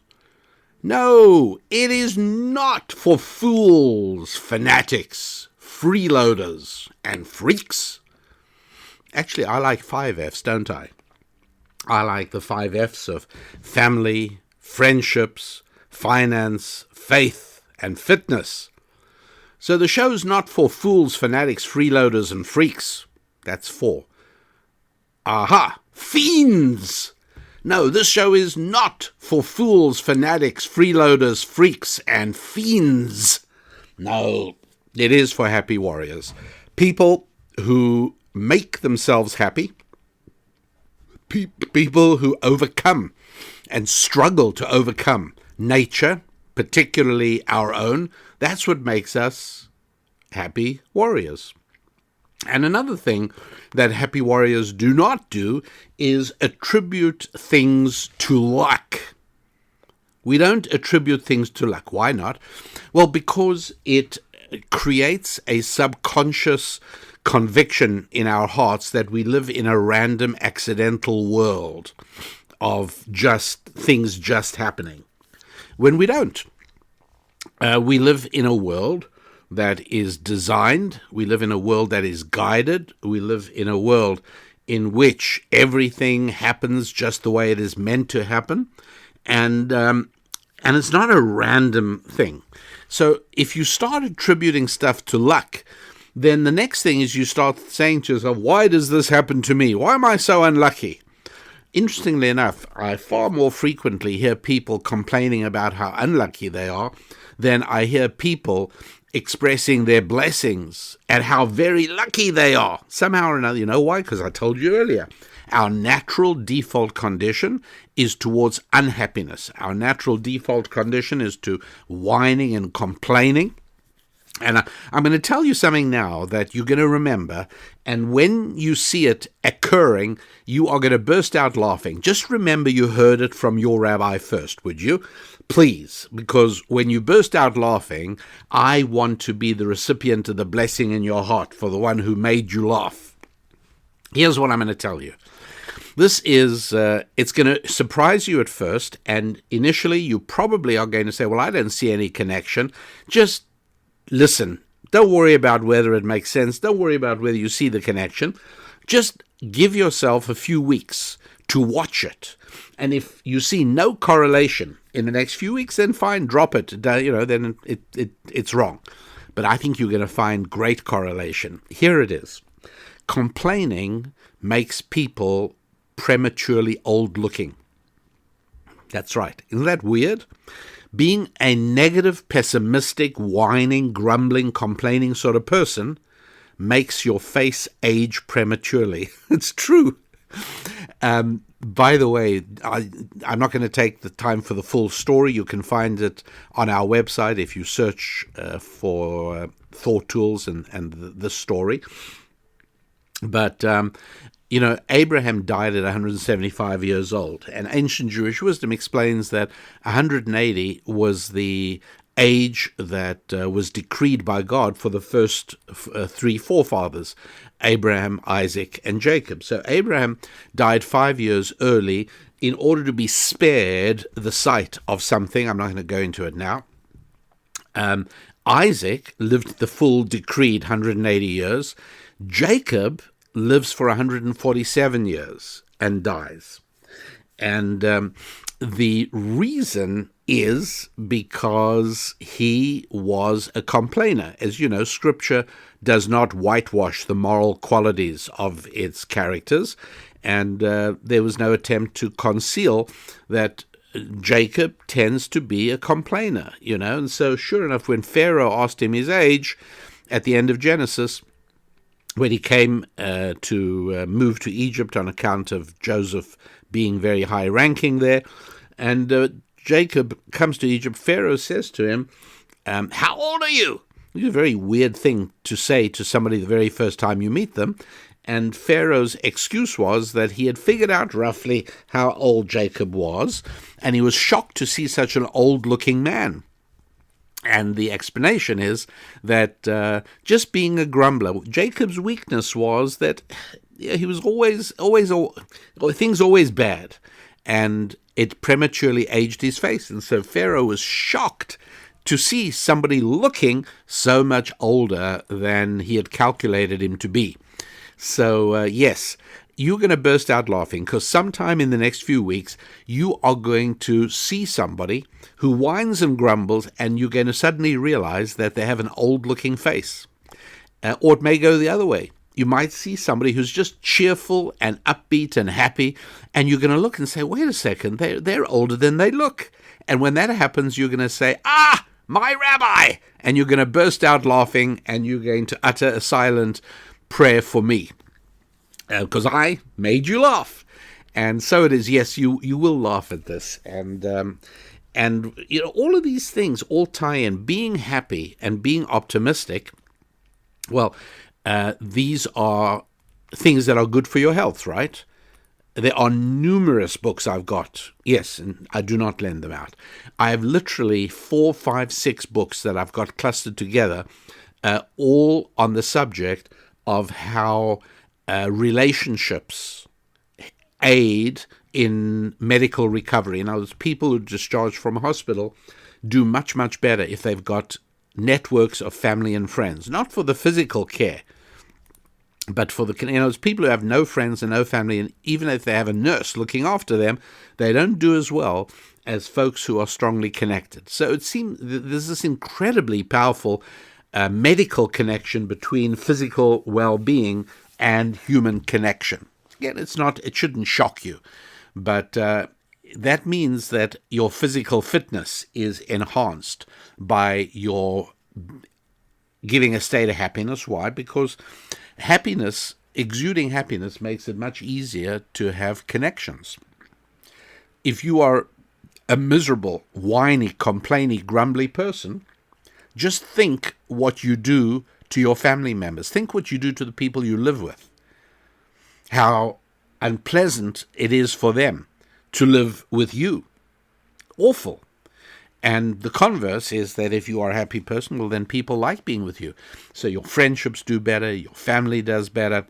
No, it is not for fools, fanatics, freeloaders, and freaks. Actually, I like 5 Fs, don't I? I like the 5 Fs of family, friendships, finance, faith, and fitness. So the show's not for fools, fanatics, freeloaders, and freaks. That's for, fiends. No, this show is not for fools, fanatics, freeloaders, freaks, and fiends. No, it is for happy warriors. People who make themselves happy. People who overcome and struggle to overcome nature, particularly our own. That's what makes us happy warriors. And another thing that happy warriors do not do is attribute things to luck. We don't attribute things to luck. Why not? Well, because it creates a subconscious conviction in our hearts that we live in a random, accidental world of just things just happening, when we don't. We live in a world that is designed. We live in a world that is guided. We live in a world in which everything happens just the way it is meant to happen. And it's not a random thing. So if you start attributing stuff to luck, then the next thing is you start saying to yourself, why does this happen to me? Why am I so unlucky? Interestingly enough, I far more frequently hear people complaining about how unlucky they are than I hear people expressing their blessings at how very lucky they are. Somehow or another, you know why? Because I told you earlier, our natural default condition is towards unhappiness. Our natural default condition is to whining and complaining. And I'm going to tell you something now that you're going to remember, and when you see it occurring, you are going to burst out laughing. Just remember you heard it from your rabbi first, would you? Please, because when you burst out laughing, I want to be the recipient of the blessing in your heart for the one who made you laugh. Here's what I'm going to tell you. This is, it's going to surprise you at first, and initially you probably are going to say, well, I don't see any connection. Just listen. Don't worry about whether it makes sense. Don't worry about whether you see the connection. Just give yourself a few weeks to watch it. And if you see no correlation in the next few weeks, then fine, drop it. Then it's wrong. But I think you're going to find great correlation. Here it is. Complaining makes people prematurely old-looking. That's right. Isn't that weird? Being a negative, pessimistic, whining, grumbling, complaining sort of person makes your face age prematurely. It's true. By the way, I'm not going to take the time for the full story. You can find it on our website if you search for Thought Tools and the story. But, Abraham died at 175 years old, and ancient Jewish wisdom explains that 180 was the age that was decreed by God for the first three forefathers, Abraham, Isaac, and Jacob. So Abraham died 5 years early in order to be spared the sight of something. I'm not going to go into it now. Isaac lived the full decreed 180 years. Jacob lives for 147 years and dies. And the reason is because he was a complainer. As you know, Scripture does not whitewash the moral qualities of its characters, and there was no attempt to conceal that Jacob tends to be a complainer, and so sure enough, when Pharaoh asked him his age at the end of Genesis, when he came to move to Egypt on account of Joseph being very high-ranking there, and Jacob comes to Egypt, Pharaoh says to him, how old are you? It's a very weird thing to say to somebody the very first time you meet them. And Pharaoh's excuse was that he had figured out roughly how old Jacob was, and he was shocked to see such an old-looking man. And the explanation is that just being a grumbler, Jacob's weakness was that he was things always bad, and it prematurely aged his face. And so Pharaoh was shocked to see somebody looking so much older than he had calculated him to be. So, yes, you're going to burst out laughing because sometime in the next few weeks, you are going to see somebody who whines and grumbles, and you're going to suddenly realize that they have an old-looking face. Or it may go the other way. You might see somebody who's just cheerful and upbeat and happy, and you're going to look and say, wait a second, they're older than they look. And when that happens, you're going to say, my rabbi! And you're going to burst out laughing, and you're going to utter a silent prayer for me, because I made you laugh. And so it is. Yes, you will laugh at this. And all of these things all tie in. Being happy and being optimistic, well, these are things that are good for your health, right? There are numerous books I've got. Yes, and I do not lend them out. I have literally 4, 5, 6 books that I've got clustered together, all on the subject of how relationships aid in medical recovery. In other words, people who discharge from a hospital do much, much better if they've got networks of family and friends, not for the physical care, but for the, people who have no friends and no family, and even if they have a nurse looking after them, they don't do as well as folks who are strongly connected. So it seems there's this incredibly powerful medical connection between physical well-being and human connection. Again, it shouldn't shock you, but that means that your physical fitness is enhanced by your giving a state of happiness. Why? Because exuding happiness makes it much easier to have connections. If you are a miserable, whiny, complainy, grumbly person, just think what you do to your family members. Think what you do to the people you live with. How unpleasant it is for them to live with you. Awful. And the converse is that if you are a happy person, well, then people like being with you. So your friendships do better, your family does better,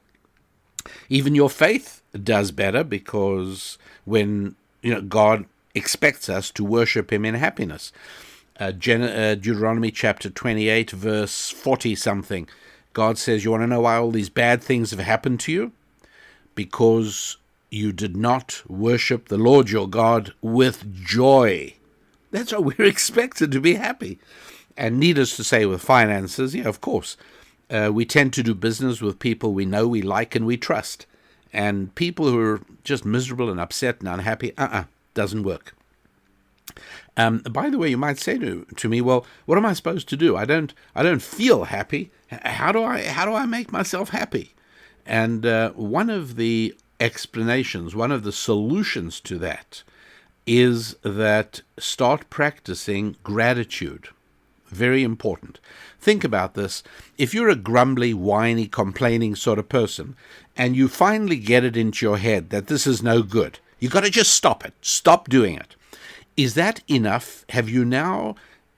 even your faith does better, because when God expects us to worship him in happiness. Deuteronomy chapter 28, verse 40-something, God says, you want to know why all these bad things have happened to you? Because you did not worship the Lord your God with joy. That's why we're expected to be happy. And needless to say, with finances, of course, we tend to do business with people we know, we like, and we trust. And people who are just miserable and upset and unhappy, doesn't work. By the way, you might say to me, well, what am I supposed to do? I don't feel happy. How do I make myself happy? And one of the explanations, one of the solutions to that is that start practicing gratitude. Very important. Think about this. If you're a grumbly, whiny, complaining sort of person, and you finally get it into your head that this is no good, you got to just stop it. Stop doing it. Is that enough? Have you now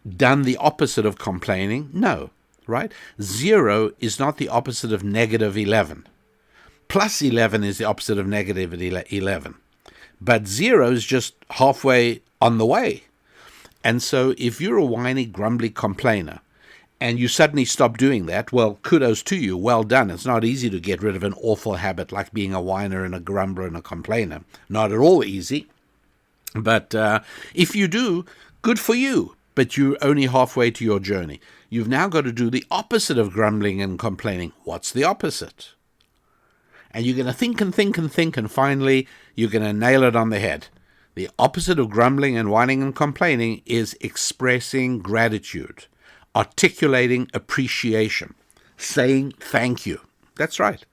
done the opposite of complaining? No, right? 0 is not the opposite of negative 11. Plus 11 is the opposite of negative 11. But 0 is just halfway on the way. And so if you're a whiny, grumbly complainer, and you suddenly stop doing that, well, kudos to you. Well done. It's not easy to get rid of an awful habit like being a whiner and a grumbler and a complainer. Not at all easy. But if you do, good for you. But you're only halfway to your journey. You've now got to do the opposite of grumbling and complaining. What's the opposite? And you're going to think and think and think, and finally you're going to nail it on the head. The opposite of grumbling and whining and complaining is expressing gratitude, articulating appreciation, saying thank you. That's right.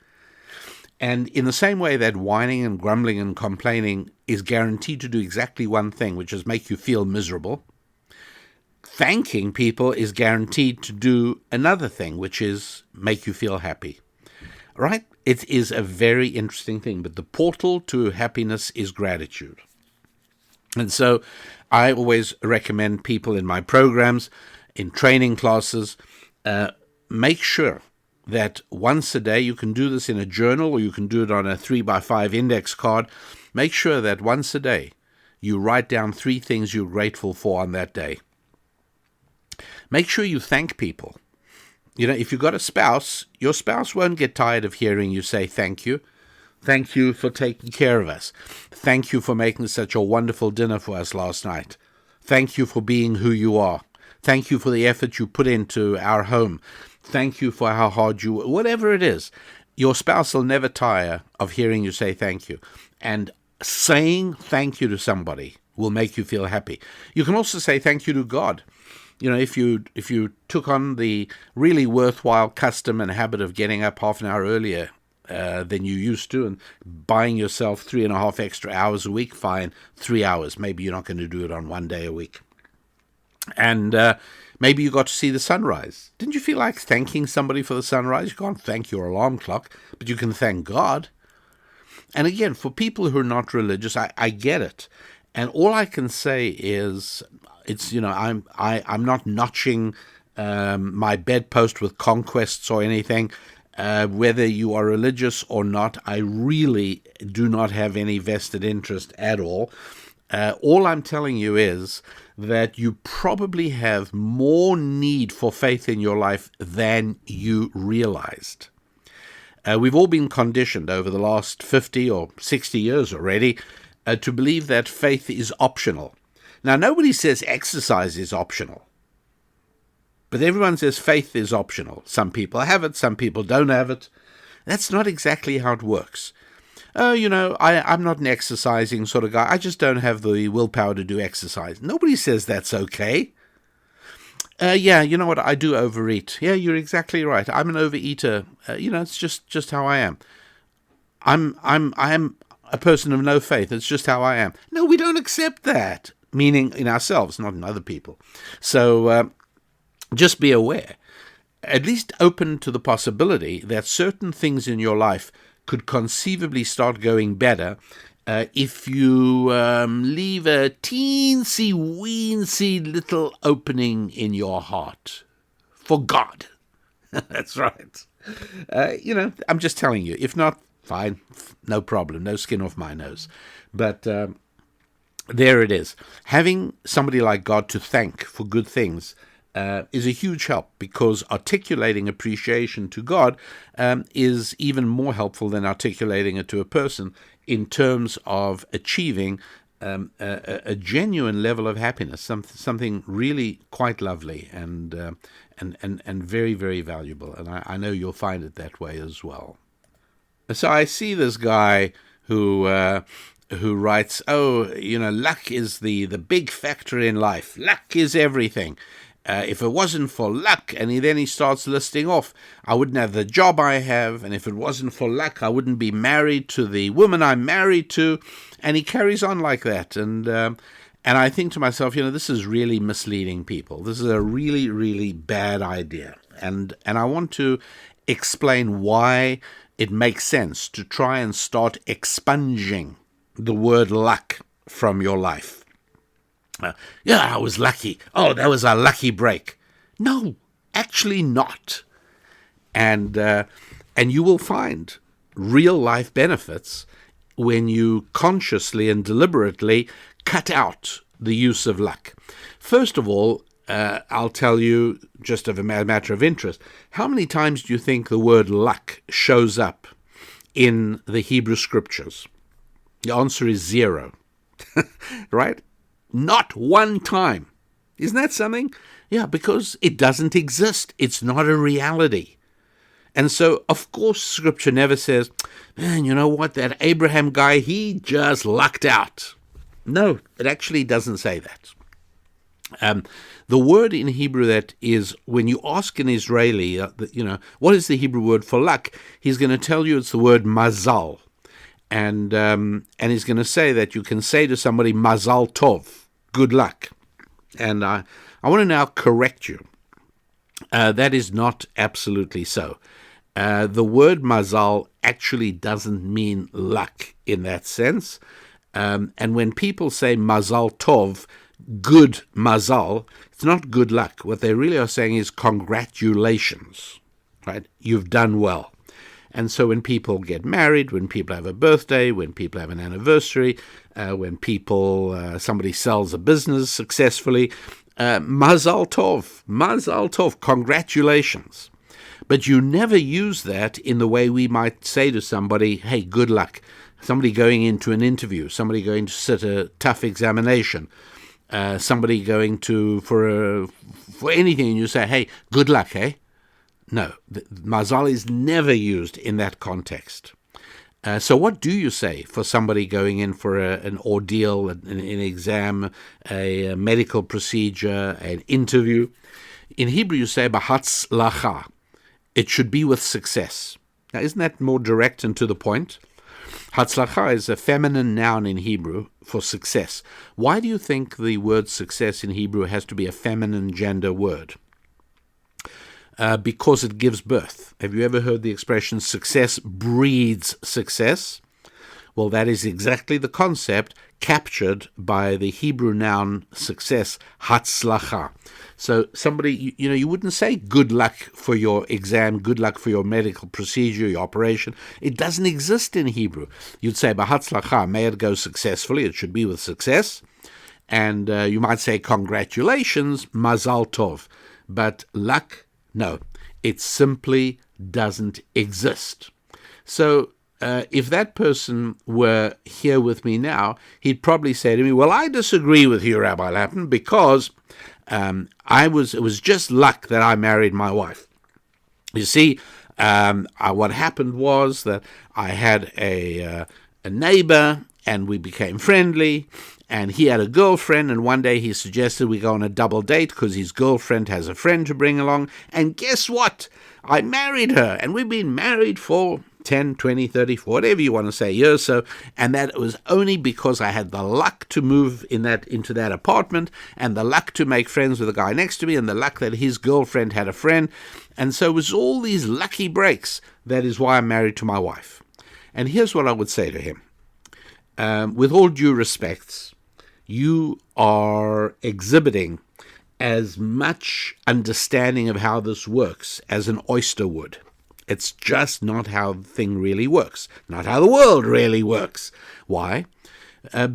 And in the same way that whining and grumbling and complaining is guaranteed to do exactly one thing, which is make you feel miserable, thanking people is guaranteed to do another thing, which is make you feel happy. Right? It is a very interesting thing, but the portal to happiness is gratitude. And so I always recommend people in my programs, in training classes, make sure that once a day, you can do this in a journal or you can do it on a 3x5 index card. Make sure that once a day you write down 3 things you're grateful for on that day. Make sure you thank people. You know, if you've got a spouse, your spouse won't get tired of hearing you say thank you. Thank you for taking care of us. Thank you for making such a wonderful dinner for us last night. Thank you for being who you are. Thank you for the effort you put into our home. Thank you for how hard you work. Whatever it is, your spouse will never tire of hearing you say thank you. And saying thank you to somebody will make you feel happy. You can also say thank you to God. You know, if you took on the really worthwhile custom and habit of getting up half an hour earlier than you used to and buying yourself 3.5 extra hours a week, fine, 3 hours. Maybe you're not going to do it on 1 day a week. And maybe you got to see the sunrise. Didn't you feel like thanking somebody for the sunrise? You can't thank your alarm clock, but you can thank God. And again, for people who are not religious, I get it. And all I can say is, it's, you know, I'm not notching my bedpost with conquests or anything. Whether you are religious or not, I really do not have any vested interest at all. All I'm telling you is that you probably have more need for faith in your life than you realized. We've all been conditioned over the last 50 or 60 years already to believe that faith is optional. Now, nobody says exercise is optional, but everyone says faith is optional. Some people have it, some people don't have it. That's not exactly how it works. Oh, you know, I'm not an exercising sort of guy. I just don't have the willpower to do exercise. Nobody says that's okay. Yeah, you know what? I do overeat. Yeah, you're exactly right. I'm an overeater. You know, it's just how I am. I'm a person of no faith. It's just how I am. No, we don't accept that. Meaning in ourselves, not in other people. So just be aware. At least open to the possibility that certain things in your life could conceivably start going better if you leave a teensy-weensy little opening in your heart for God. That's right. You know, I'm just telling you. If not, fine, no problem, no skin off my nose. But there it is. Having somebody like God to thank for good things is a huge help, because articulating appreciation to God is even more helpful than articulating it to a person in terms of achieving a genuine level of happiness, something really quite lovely and very, very valuable. And I know you'll find it that way as well. So I see this guy who who writes, "Oh, luck is the big factor in life. Luck is everything. If it wasn't for luck," and then he starts listing off, "I wouldn't have the job I have, and if it wasn't for luck, I wouldn't be married to the woman I'm married to," and he carries on like that. And I think to myself, this is really misleading people. This is a really, really bad idea, and I want to explain why it makes sense to try and start expunging the word luck from your life. I was lucky. Oh, that was a lucky break. No, actually not. And you will find real life benefits when you consciously and deliberately cut out the use of luck. First of all, I'll tell you, just of a matter of interest, how many times do you think the word luck shows up in the Hebrew Scriptures? The answer is 0, right? Not one time. Isn't that something? Yeah, because it doesn't exist. It's not a reality. And so, of course, Scripture never says, "Man, you know what, that Abraham guy, he just lucked out." No, it actually doesn't say that. The word in Hebrew that is, when you ask an Israeli, what is the Hebrew word for luck, he's going to tell you it's the word mazal. And he's going to say that you can say to somebody, mazal tov, good luck. And I want to now correct you. That is not absolutely so. The word mazal actually doesn't mean luck in that sense. And when people say mazal tov, good mazal, it's not good luck. What they really are saying is congratulations, right? You've done well. And so when people get married, when people have a birthday, when people have an anniversary, when somebody sells a business successfully, mazal tov, congratulations. But you never use that in the way we might say to somebody, "Hey, good luck." Somebody going into an interview, somebody going to sit a tough examination, somebody going for anything, and you say, "Hey, good luck, eh?" No, mazal is never used in that context. So what do you say for somebody going in for an ordeal, an exam, a medical procedure, an interview? In Hebrew, you say b'hatzlacha. It should be with success. Now, isn't that more direct and to the point? Hatzlacha is a feminine noun in Hebrew for success. Why do you think the word success in Hebrew has to be a feminine gender word? Because it gives birth. Have you ever heard the expression success breeds success? Well, that is exactly the concept captured by the Hebrew noun success, hatzlacha. So somebody, you wouldn't say good luck for your exam, good luck for your medical procedure, your operation. It doesn't exist in Hebrew. You'd say, b'hatzlacha, may it go successfully, it should be with success. And you might say, congratulations, mazal tov. But luck, no, it simply doesn't exist. So if that person were here with me now, he'd probably say to me, "Well, I disagree with you, Rabbi Lapin, because it was just luck that I married my wife. You see, what happened was that I had a neighbor, and we became friendly, and he had a girlfriend, and one day he suggested we go on a double date because his girlfriend has a friend to bring along, and guess what? I married her, and we've been married for 10, 20, 30, whatever you want to say, years. So, and that was only because I had the luck to move into that apartment, and the luck to make friends with the guy next to me, and the luck that his girlfriend had a friend. And so it was all these lucky breaks. That is why I'm married to my wife. And here's what I would say to him. With all due respects, you are exhibiting as much understanding of how this works as an oyster would. It's just not how the thing really works, not how the world really works. Why?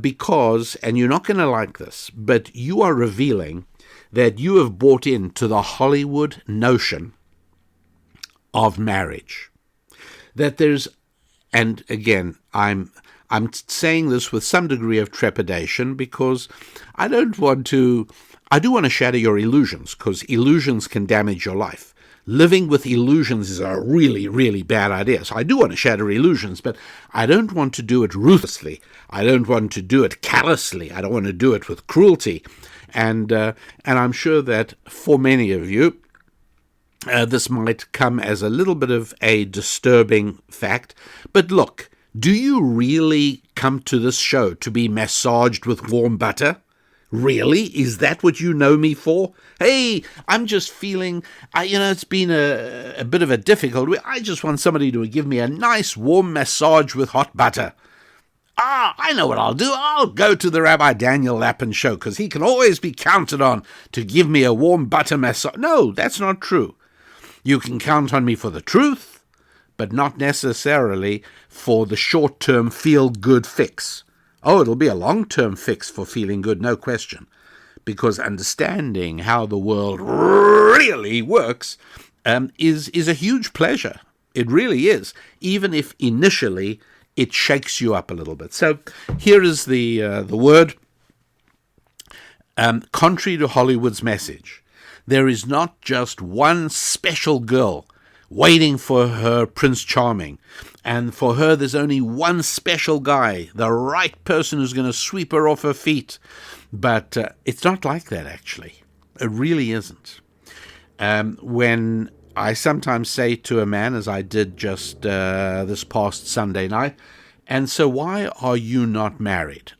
Because, and you're not going to like this, but you are revealing that you have bought into the Hollywood notion of marriage. That there's, and again, I'm saying this with some degree of trepidation because I do want to shatter your illusions, because illusions can damage your life. living with illusions is a really, really bad idea. So I do want to shatter illusions, but I don't want to do it ruthlessly. I don't want to do it callously. I don't want to do it with cruelty. And I'm sure that for many of you, this might come as a little bit of a disturbing fact. But look, do you really come to this show to be massaged with warm butter? Really? Is that what you know me for? Hey, I'm just feeling, it's been a bit of a difficult week. I just want somebody to give me a nice warm massage with hot butter. I know what I'll do. I'll go to the Rabbi Daniel Lapin show because he can always be counted on to give me a warm butter massage. No, that's not true. You can count on me for the truth, but not necessarily for the short-term feel-good fix. Oh, it'll be a long-term fix for feeling good, no question, because understanding how the world really works is a huge pleasure. It really is, even if initially it shakes you up a little bit. So here is the word. Contrary to Hollywood's message, there is not just one special girl waiting for her Prince Charming, and for her there's only one special guy, the right person who's going to sweep her off her feet. But it's not like that, actually. It really isn't. When I sometimes say to a man, as I did just this past Sunday night, and so why are you not married?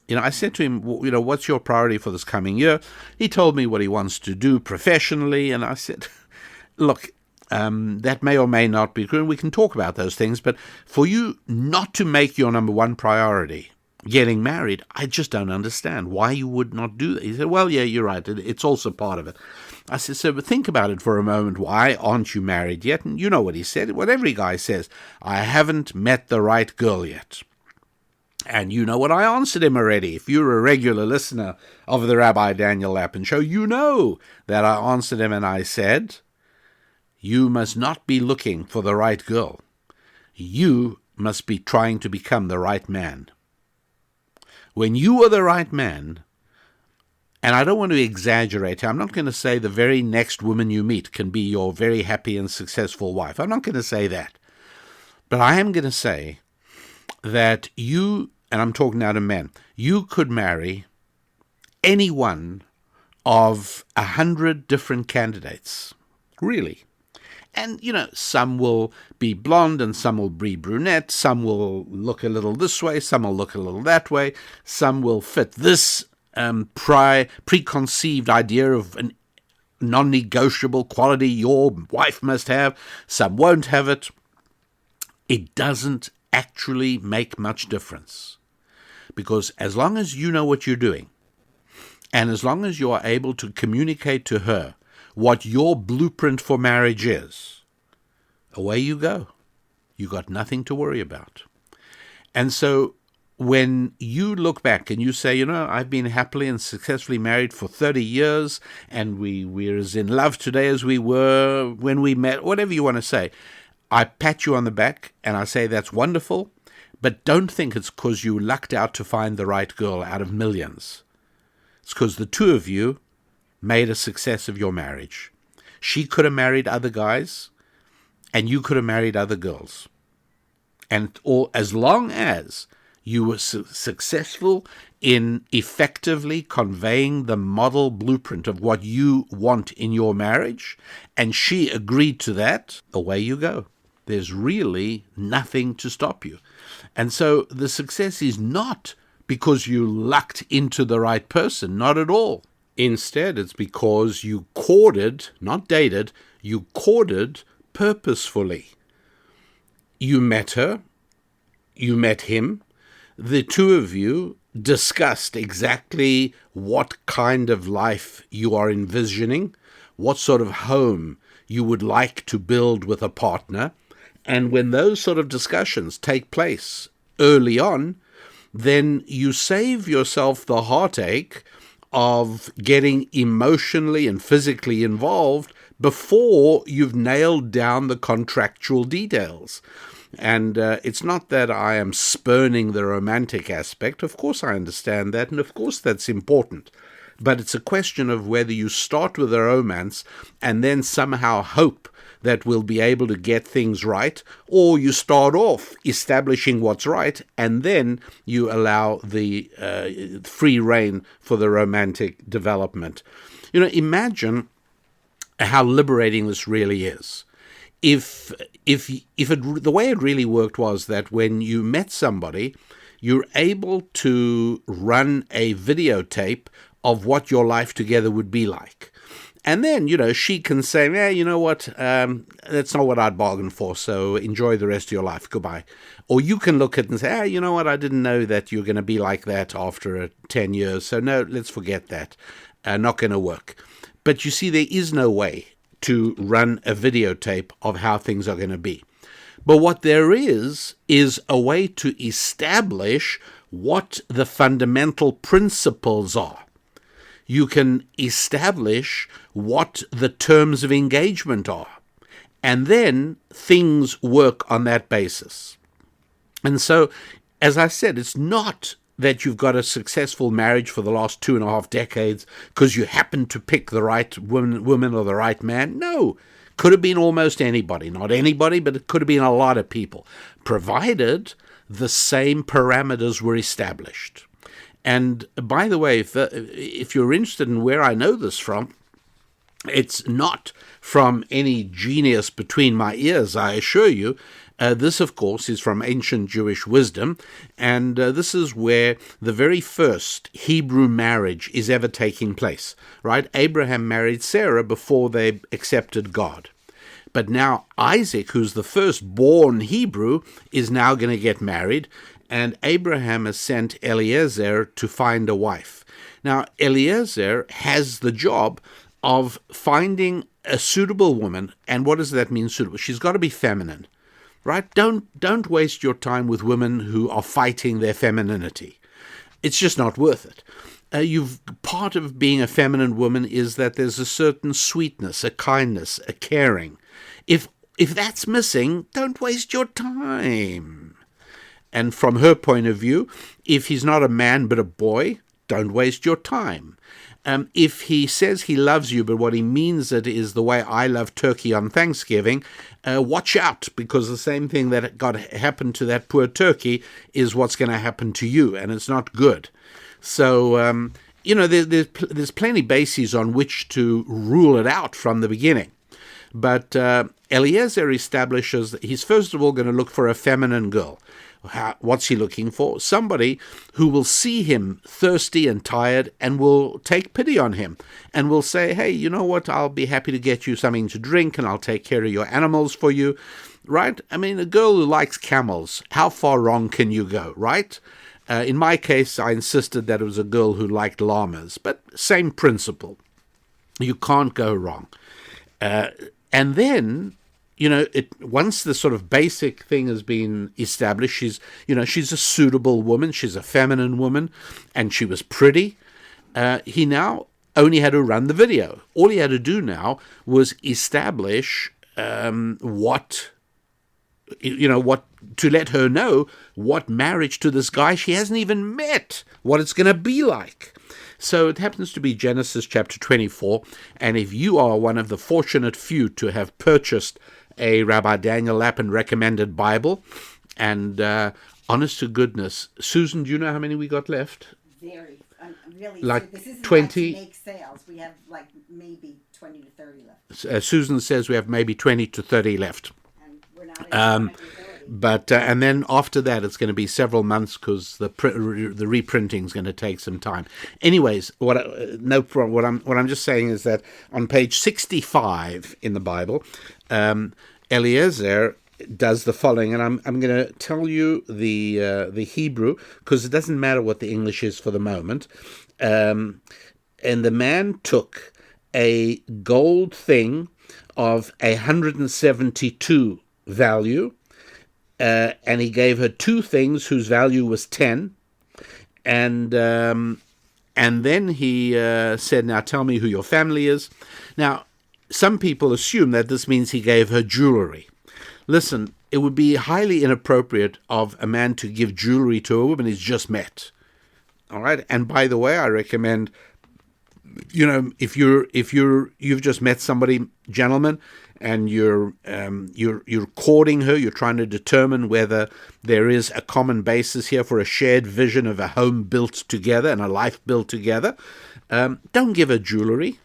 I said to him, what's your priority for this coming year? He told me what he wants to do professionally, and I said, look, that may or may not be true, and we can talk about those things, but for you not to make your number one priority getting married, I just don't understand why you would not do that. He said, well, yeah, you're right. It's also part of it. I said, so but think about it for a moment. Why aren't you married yet? And you know what he said, what every guy says, I haven't met the right girl yet. And you know what I answered him already. If you're a regular listener of the Rabbi Daniel Lapin show, you know that I answered him and I said, you must not be looking for the right girl. You must be trying to become the right man. When you are the right man, and I don't want to exaggerate, I'm not going to say the very next woman you meet can be your very happy and successful wife. I'm not going to say that. But I am going to say that you, and I'm talking now to men, you could marry any one of 100 different candidates. Really. And, some will be blonde and some will be brunette. Some will look a little this way. Some will look a little that way. Some will fit this preconceived idea of an non-negotiable quality your wife must have. Some won't have it. It doesn't actually make much difference. Because as long as you know what you're doing, and as long as you are able to communicate to her what your blueprint for marriage is, away you go. You got nothing to worry about. And so when you look back and you say, I've been happily and successfully married for 30 years, and we're as in love today as we were when we met, whatever you want to say, I pat you on the back and I say that's wonderful, but don't think it's because you lucked out to find the right girl out of millions. It's because the two of you made a success of your marriage. She could have married other guys, and you could have married other girls. And as long as you were successful in effectively conveying the model blueprint of what you want in your marriage, and she agreed to that, away you go. There's really nothing to stop you. And so the success is not because you lucked into the right person, not at all. Instead, it's because you courted, not dated, you courted purposefully. You met her, you met him, the two of you discussed exactly what kind of life you are envisioning, what sort of home you would like to build with a partner, and when those sort of discussions take place early on, then you save yourself the heartache of getting emotionally and physically involved before you've nailed down the contractual details. And it's not that I am spurning the romantic aspect. Of course I understand that, and of course that's important. but it's a question of whether you start with a romance and then somehow hope that we'll be able to get things right, or you start off establishing what's right, and then you allow the free rein for the romantic development. Imagine how liberating this really is. If the way it really worked was that when you met somebody, you're able to run a videotape of what your life together would be like. And then, she can say, yeah, you know what, that's not what I'd bargained for, so enjoy the rest of your life, goodbye. Or you can look at it and say, you know what, I didn't know that you're going to be like that after 10 years, so no, let's forget that. Not going to work. But you see, there is no way to run a videotape of how things are going to be. But what there is a way to establish what the fundamental principles are. You can establish what the terms of engagement are, and then things work on that basis. And so, as I said, it's not that you've got a successful marriage for the last 2.5 decades because you happen to pick the right woman or the right man. No, could have been almost anybody. Not anybody, but it could have been a lot of people, provided the same parameters were established. And by the way, if you're interested in where I know this from, it's not from any genius between my ears, I assure you. This, of course, is from ancient Jewish wisdom, and this is where the very first Hebrew marriage is ever taking place, right? Abraham married Sarah before they accepted God. But now Isaac, who's the firstborn Hebrew, is now going to get married, and Abraham has sent Eliezer to find a wife. Now, Eliezer has the job of finding a suitable woman, and what does that mean, suitable? She's got to be feminine, right? Don't waste your time with women who are fighting their femininity. It's just not worth it. Part of being a feminine woman is that there's a certain sweetness, a kindness, a caring. If that's missing, don't waste your time. And from her point of view, if he's not a man but a boy, don't waste your time. If he says he loves you, but what he means it is the way I love turkey on Thanksgiving, watch out, because the same thing that happened to that poor turkey is what's going to happen to you, and it's not good. So, there's plenty bases on which to rule it out from the beginning. But Eliezer establishes that he's first of all going to look for a feminine girl. What's he looking for? Somebody who will see him thirsty and tired and will take pity on him and will say, hey, you know what, I'll be happy to get you something to drink and I'll take care of your animals for you, right? I mean, a girl who likes camels, how far wrong can you go, right? In my case, I insisted that it was a girl who liked llamas, but same principle. You can't go wrong. And then, once the sort of basic thing has been established, she's a suitable woman, she's a feminine woman, and she was pretty. He now only had to run the video. All he had to do now was establish what to let her know what marriage to this guy she hasn't even met, what it's going to be like. So it happens to be Genesis chapter 24, and if you are one of the fortunate few to have purchased a Rabbi Daniel Lapin recommended Bible, and honest to goodness, Susan, do you know how many we got left? Very. Really, like so this isn't 20. Like to make sales. We have like maybe 20 to 30 left. Susan says we have maybe 20 to 30 left. And we're not But and then after that, it's going to be several months because the reprinting is going to take some time. Anyways, no problem. What I'm just saying is that on page 65 in the Bible, Eliezer does the following, and I'm going to tell you the Hebrew because it doesn't matter what the English is for the moment. And the man took a gold thing of 172 value. And he gave her two things whose value was 10, and then he said, now tell me who your family is. Now, some people assume that this means he gave her jewelry. Listen, it would be highly inappropriate of a man to give jewelry to a woman he's just met. All right, and by the way, I recommend You've just met somebody, gentlemen, and you're courting her, you're trying to determine whether there is a common basis here for a shared vision of a home built together and a life built together. Don't give her jewelry.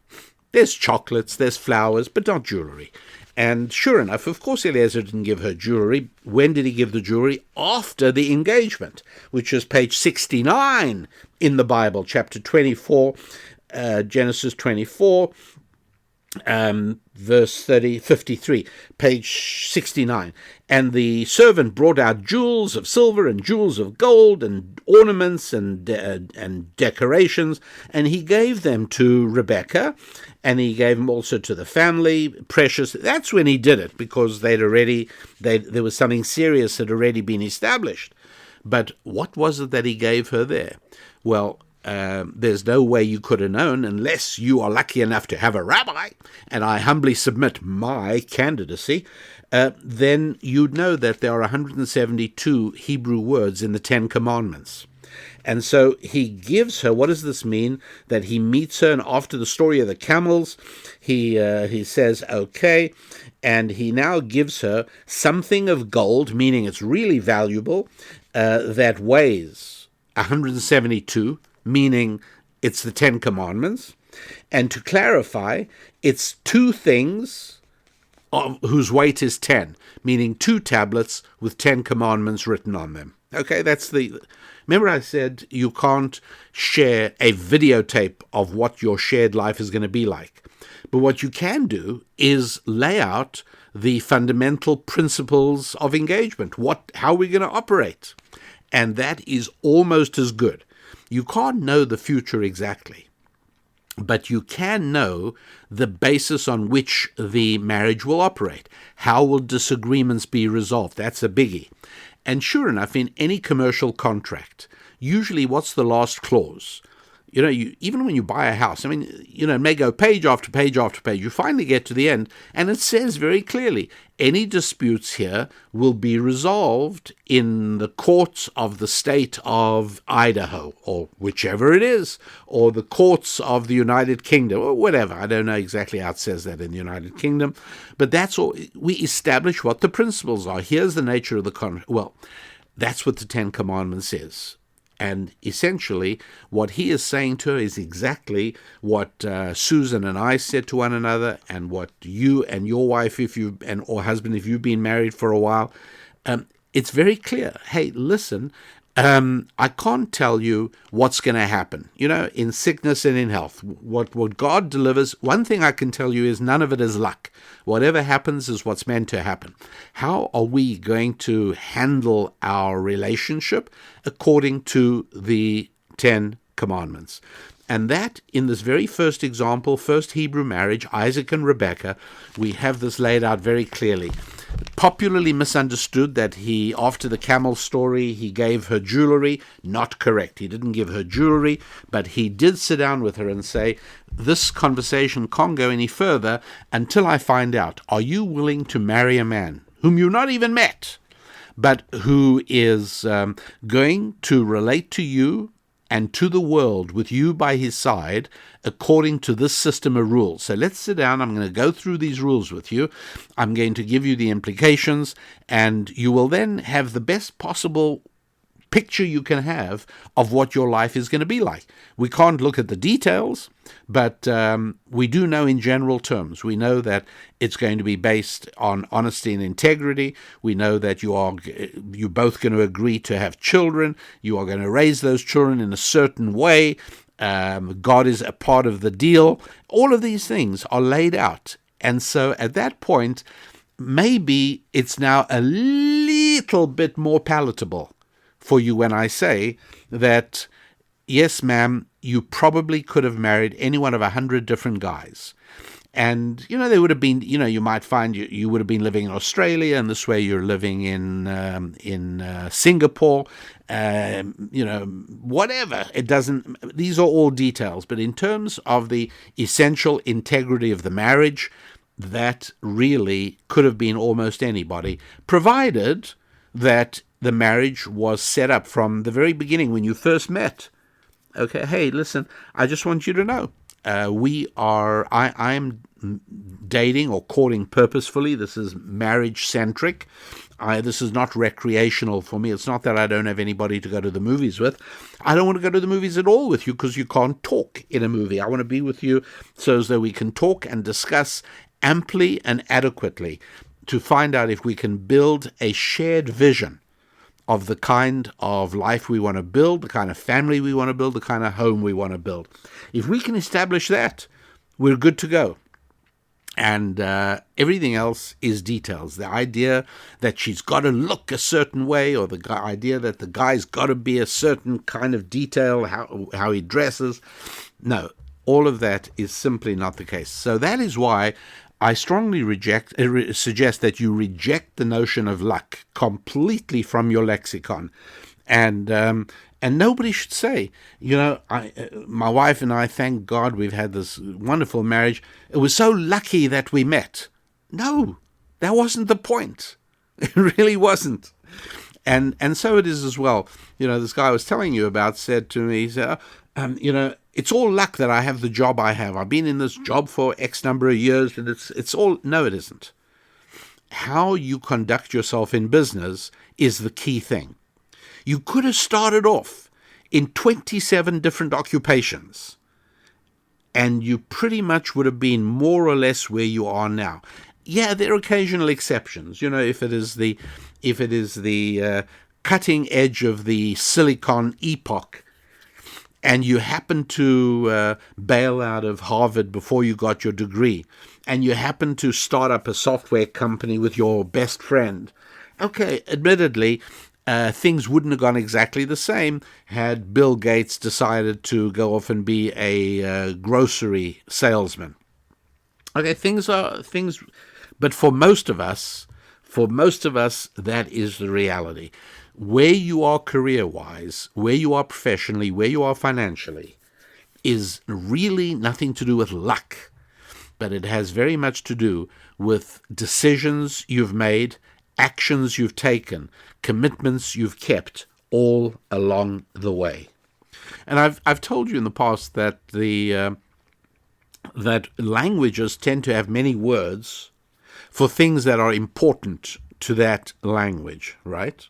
There's chocolates, there's flowers, but not jewelry. And sure enough, of course, Eliezer didn't give her jewelry. When did he give the jewelry? After the engagement, which is page 69 in the Bible, chapter 24, Genesis 24, verse 53, page 69. And the servant brought out jewels of silver and jewels of gold and ornaments and decorations, and he gave them to Rebekah, and he gave them also to the family, precious. That's when he did it, because there was something serious that had already been established. But what was it that he gave her there? Well, there's no way you could have known unless you are lucky enough to have a rabbi, and I humbly submit my candidacy. Then you'd know that there are 172 Hebrew words in the Ten Commandments. And so he gives her, what does this mean? That he meets her, and after the story of the camels, he says, okay, and he now gives her something of gold, meaning it's really valuable, that weighs 172, meaning it's the Ten Commandments. And to clarify, it's two things whose weight is 10, meaning 2 tablets with 10 commandments written on them. Okay, remember I said you can't share a videotape of what your shared life is going to be like. But what you can do is lay out the fundamental principles of engagement, how we're going to operate. And that is almost as good. You can't know the future exactly, but you can know the basis on which the marriage will operate. How will disagreements be resolved? That's a biggie. And sure enough, in any commercial contract, usually what's the last clause? Even when you buy a house, it may go page after page after page. You finally get to the end, and it says very clearly, any disputes here will be resolved in the courts of the state of Idaho, or whichever it is, or the courts of the United Kingdom, or whatever. I don't know exactly how it says that in the United Kingdom, but that's all. We establish what the principles are. Here's the nature of the contract. Well, that's what the Ten Commandments is. And essentially, what he is saying to her is exactly what Susan and I said to one another, and what you and your wife, or husband, if you've been married for a while. It's very clear. Hey, listen, I can't tell you what's going to happen, in sickness and in health. What God delivers, one thing I can tell you is none of it is luck. Whatever happens is what's meant to happen. How are we going to handle our relationship according to the 10 Commandments? And that, in this very first example, first Hebrew marriage, Isaac and Rebekah, we have this laid out very clearly. Popularly misunderstood that after the camel story, he gave her jewelry. Not correct. He didn't give her jewelry, but he did sit down with her and say, this conversation can't go any further until I find out, are you willing to marry a man whom you've not even met, but who is going to relate to you and to the world with you by his side according to this system of rules? So let's sit down. I'm going to go through these rules with you. I'm going to give you the implications, and you will then have the best possible picture you can have of what your life is going to be like. We can't look at the details, but we do know in general terms. We know that it's going to be based on honesty and integrity. We know that you're both going to agree to have children. You are going to raise those children in a certain way. God is a part of the deal. All of these things are laid out. And so at that point, maybe it's now a little bit more palatable for you when I say that, yes, ma'am, you probably could have married any one of 100 different guys. And, they would have been, you might find you would have been living in Australia, and this way you're living in Singapore, whatever. It doesn't, these are all details. But in terms of the essential integrity of the marriage, that really could have been almost anybody, provided that the marriage was set up from the very beginning when you first met. Okay, hey, listen, I just want you to know, I'm dating or courting purposefully. This is marriage centric. This is not recreational for me. It's not that I don't have anybody to go to the movies with. I don't want to go to the movies at all with you because you can't talk in a movie. I want to be with you so that we can talk and discuss amply and adequately to find out if we can build a shared vision of the kind of life we want to build, the kind of family we want to build, the kind of home we want to build. If we can establish that, we're good to go. And everything else is details. The idea that she's got to look a certain way, or the idea that the guy's got to be a certain kind of detail, how he dresses. No, all of that is simply not the case. So that is why I strongly suggest that you reject the notion of luck completely from your lexicon. And nobody should say, my wife and I, thank God we've had this wonderful marriage. It was so lucky that we met. No, that wasn't the point. It really wasn't. And so it is as well. This guy I was telling you about said to me, it's all luck that I have the job I have. I've been in this job for X number of years, and it's all. No, it isn't. How you conduct yourself in business is the key thing. You could have started off in 27 different occupations, and you pretty much would have been more or less where you are now. Yeah, there are occasional exceptions. If it is the cutting edge of the silicon epoch, and you happen to bail out of Harvard before you got your degree, and you happen to start up a software company with your best friend. Okay, admittedly, things wouldn't have gone exactly the same had Bill Gates decided to go off and be a grocery salesman. Okay, things, but for most of us, that is the reality. Where you are career-wise, where you are professionally, where you are financially, is really nothing to do with luck, but it has very much to do with decisions you've made, actions you've taken, commitments you've kept all along the way. And I've told you in the past that that languages tend to have many words for things that are important to that language, right?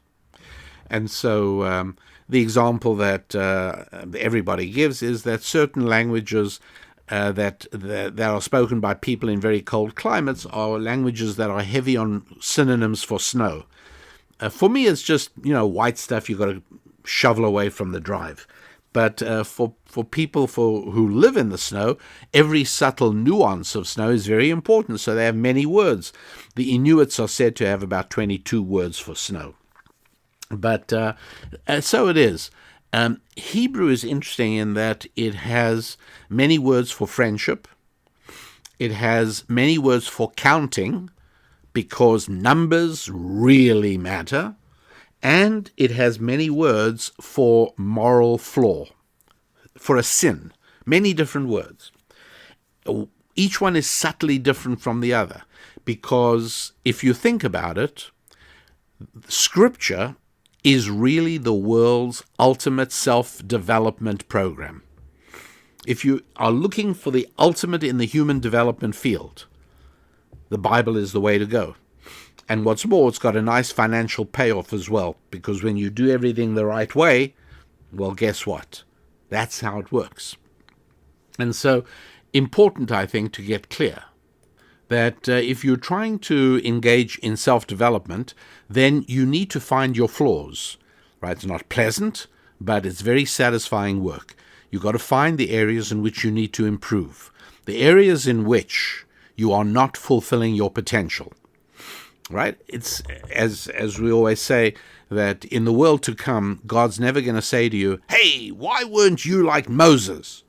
And so the example that everybody gives is that certain languages that are spoken by people in very cold climates are languages that are heavy on synonyms for snow. For me, it's just, white stuff you've got to shovel away from the drive. But for people who live in the snow, every subtle nuance of snow is very important, so they have many words. The Inuits are said to have about 22 words for snow. But so it is. Hebrew is interesting in that it has many words for friendship. It has many words for counting, because numbers really matter. And it has many words for moral flaw, for a sin, many different words. Each one is subtly different from the other, because if you think about it, Scripture is really the world's ultimate self-development program. If you are looking for the ultimate in the human development field, the Bible is the way to go. And what's more, it's got a nice financial payoff as well, because when you do everything the right way, well, guess what? That's how it works. And so, important, I think, to get clear that if you're trying to engage in self-development, then you need to find your flaws, right? It's not pleasant, but it's very satisfying work. You've got to find the areas in which you need to improve, the areas in which you are not fulfilling your potential. Right? It's as we always say, that in the world to come, God's never going to say to you, "Hey, why weren't you like Moses?"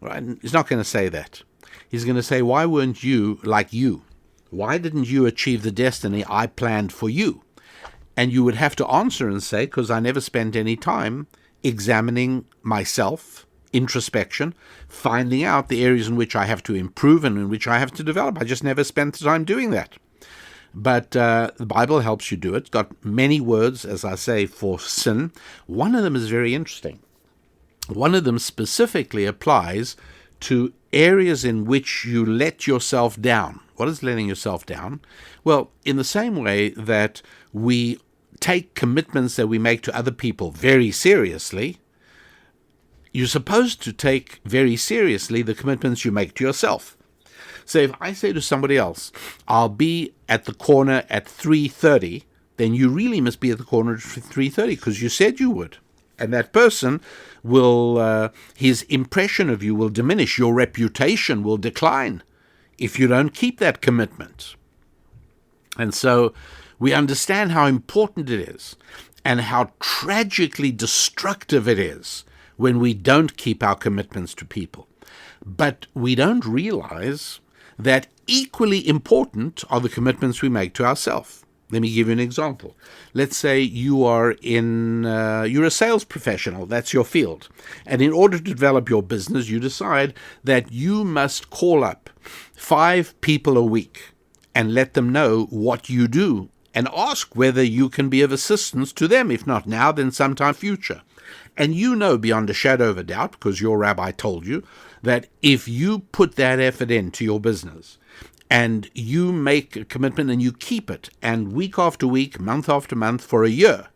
Right? He's not going to say that. He's going to say, "Why weren't you like you? Why didn't you achieve the destiny I planned for you?" And you would have to answer and say, "Because I never spent any time examining myself, introspection, finding out the areas in which I have to improve and in which I have to develop. I just never spent the time doing that." But the Bible helps you do it. It's got many words, as I say, for sin. One of them is very interesting. One of them specifically applies to areas in which you let yourself down. What is letting yourself down? Well, in the same way that we take commitments that we make to other people very seriously, you're supposed to take very seriously the commitments you make to yourself. So if I say to somebody else, I'll be at the corner at 3:30, then you really must be at the corner at 3:30 because you said you would. And that person will, his impression of you will diminish. Your reputation will decline if you don't keep that commitment. And so we understand how important it is and how tragically destructive it is when we don't keep our commitments to people. But we don't realize that equally important are the commitments we make to ourselves. Let me give you an example. Let's say you are you're a sales professional, that's your field. And in order to develop your business, you decide that you must call up 5 people a week and let them know what you do and ask whether you can be of assistance to them. If not now, then sometime future. And you know beyond a shadow of a doubt, because your rabbi told you, that if you put that effort into your business and you make a commitment and you keep it, and week after week, month after month, for a year,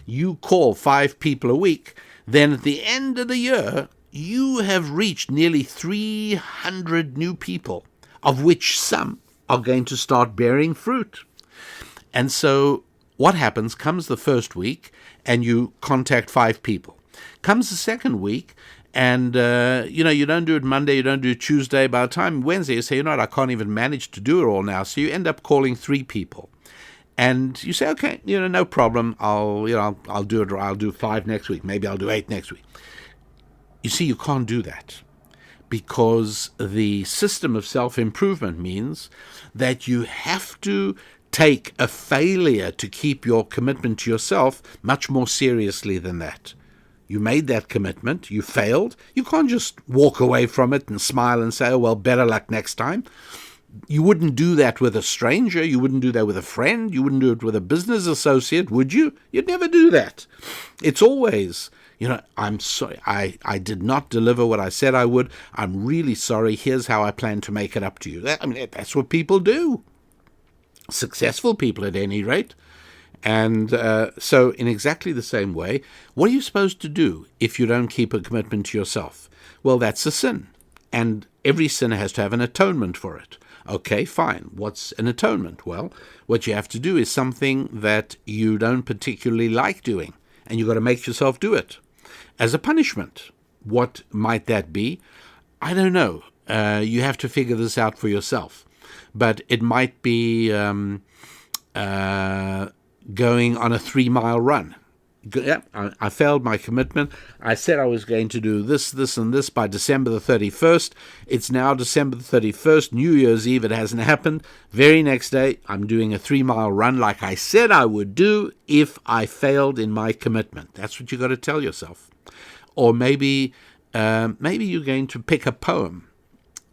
you call 5 people a week, then at the end of the year, you have reached nearly 300 new people, of which some are going to start bearing fruit. And so what happens? Comes the first week, and you contact 5 people. Comes the second week, and you don't do it Monday, you don't do it Tuesday. By the time Wednesday, you say, you know what, I can't even manage to do it all now. So you end up calling 3 people, and you say, okay, no problem. I'll do it. I'll do 5 next week. Maybe I'll do 8 next week. You see, you can't do that because the system of self-improvement means that you have to take a failure to keep your commitment to yourself much more seriously than that. You made that commitment, you failed. You can't just walk away from it and smile and say, oh, well, better luck next time. You wouldn't do that with a stranger. You wouldn't do that with a friend. You wouldn't do it with a business associate, would you? You'd never do that. It's always, I'm sorry, I did not deliver what I said I would. I'm really sorry. Here's how I plan to make it up to you. That's what people do. Successful people, at any rate. And so in exactly the same way, what are you supposed to do if you don't keep a commitment to yourself? Well, that's a sin. And every sinner has to have an atonement for it. Okay, fine. What's an atonement? Well, what you have to do is something that you don't particularly like doing, and you've got to make yourself do it as a punishment. What might that be? I don't know. You have to figure this out for yourself. But it might be going on a 3-mile run. Yeah, I failed my commitment. I said I was going to do this, and this by December the 31st. It's now December the 31st, New Year's Eve. It hasn't happened. Very next day, I'm doing a 3-mile run like I said I would do if I failed in my commitment. That's what you got to tell yourself. Or maybe you're going to pick a poem.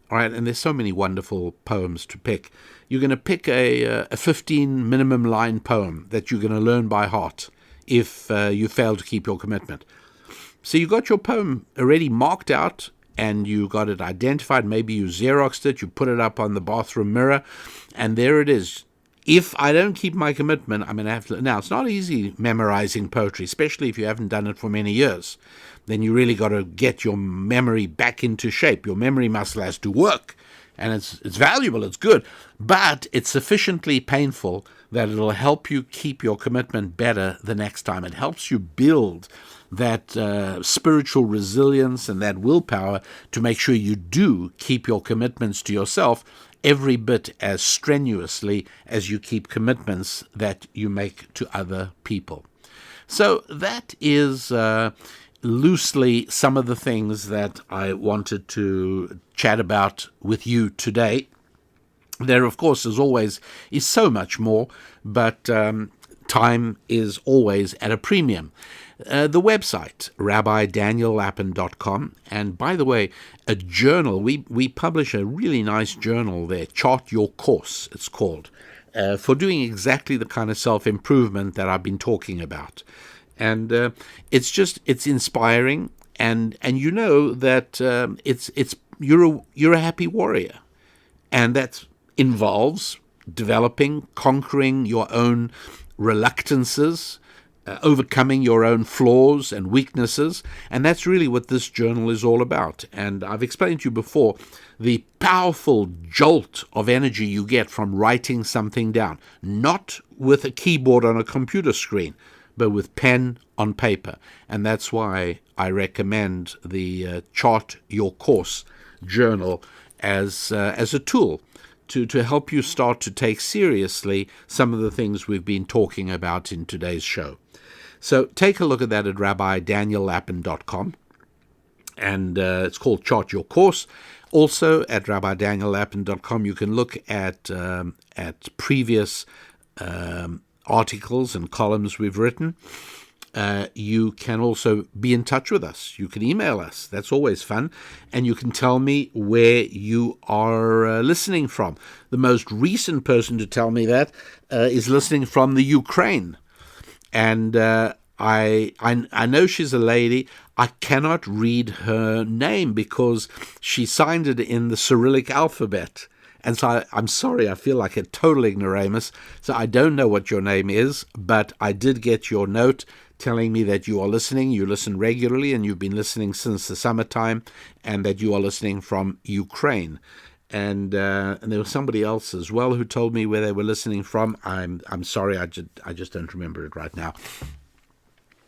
All right, and there's so many wonderful poems to pick. You're going to pick a 15 minimum line poem that you're going to learn by heart if you fail to keep your commitment. So you got your poem already marked out and you got it identified. Maybe you Xeroxed it, you put it up on the bathroom mirror, and there it is. If I don't keep my commitment, I'm going to have to... Now, it's not easy memorizing poetry, especially if you haven't done it for many years. Then you really got to get your memory back into shape. Your memory muscle has to work, and it's valuable, it's good, but it's sufficiently painful that it'll help you keep your commitment better the next time. It helps you build that spiritual resilience and that willpower to make sure you do keep your commitments to yourself every bit as strenuously as you keep commitments that you make to other people. So that is loosely some of the things that I wanted to chat about with you today. There, of course, as always, is so much more, but time is always at a premium. The website, rabbidaniellapin.com, and by the way, a journal, we publish a really nice journal there, Chart Your Course, it's called, for doing exactly the kind of self-improvement that I've been talking about. And it's inspiring, and you know that it's you're a happy warrior. And that involves developing, conquering your own reluctances, overcoming your own flaws and weaknesses. And that's really what this journal is all about. And I've explained to you before the powerful jolt of energy you get from writing something down, not with a keyboard on a computer screen, but with pen on paper. And that's why I recommend the Chart Your Course journal as a tool to help you start to take seriously some of the things we've been talking about in today's show. So take a look at that at RabbiDanielLapin.com, and it's called Chart Your Course. Also at RabbiDanielLapin.com you can look at previous articles and columns we've written. You can also be in touch with us. You can email us. That's always fun. And you can tell me where you are listening from. The most recent person to tell me that is listening from the Ukraine. And I know she's a lady. I cannot read her name because she signed it in the Cyrillic alphabet. And so I'm sorry, I feel like a total ignoramus. So I don't know what your name is, but I did get your note telling me that you are listening. You listen regularly, and you've been listening since the summertime, and that you are listening from Ukraine. And there was somebody else as well who told me where they were listening from. I'm sorry, I just don't remember it right now.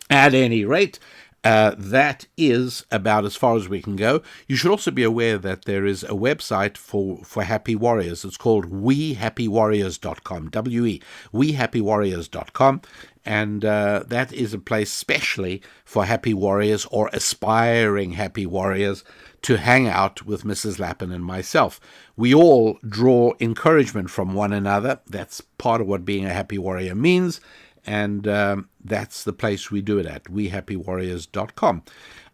At any rate, that is about as far as we can go. You should also be aware that there is a website for Happy Warriors. It's called WeHappyWarriors.com, W-E, WeHappyWarriors.com. And that is a place specially for happy warriors or aspiring happy warriors to hang out with Mrs. Lapin and myself. We all draw encouragement from one another. That's part of what being a happy warrior means. And that's the place we do it at, WeHappyWarriors.com.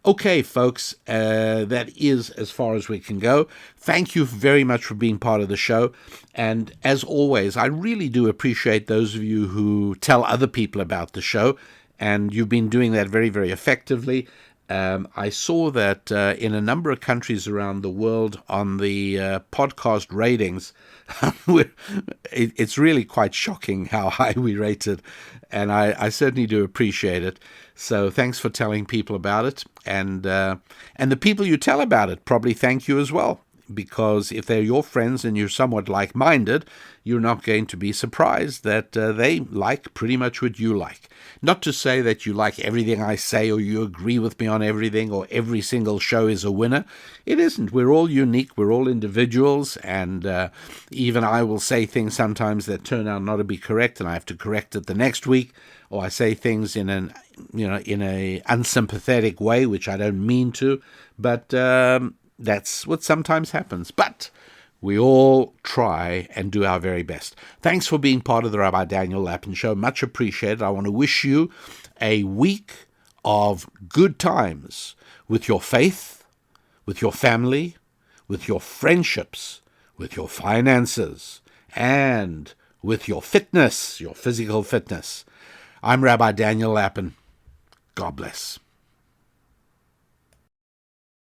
Okay, folks, that is as far as we can go. Thank you very much for being part of the show. And as always, I really do appreciate those of you who tell other people about the show. And you've been doing that very, very effectively. I saw that in a number of countries around the world on the podcast ratings, it's really quite shocking how high we rated, and I certainly do appreciate it. So thanks for telling people about it, and the people you tell about it probably thank you as well, because if they're your friends and you're somewhat like-minded, you're not going to be surprised that they like pretty much what you like. Not to say that you like everything I say or you agree with me on everything or every single show is a winner. It isn't. We're all unique. We're all individuals. And even I will say things sometimes that turn out not to be correct, and I have to correct it the next week. Or I say things in a unsympathetic way, which I don't mean to. But that's what sometimes happens. But we all try and do our very best. Thanks for being part of the Rabbi Daniel Lapin Show. Much appreciated. I want to wish you a week of good times with your faith, with your family, with your friendships, with your finances, and with your fitness, your physical fitness. I'm Rabbi Daniel Lapin. God bless.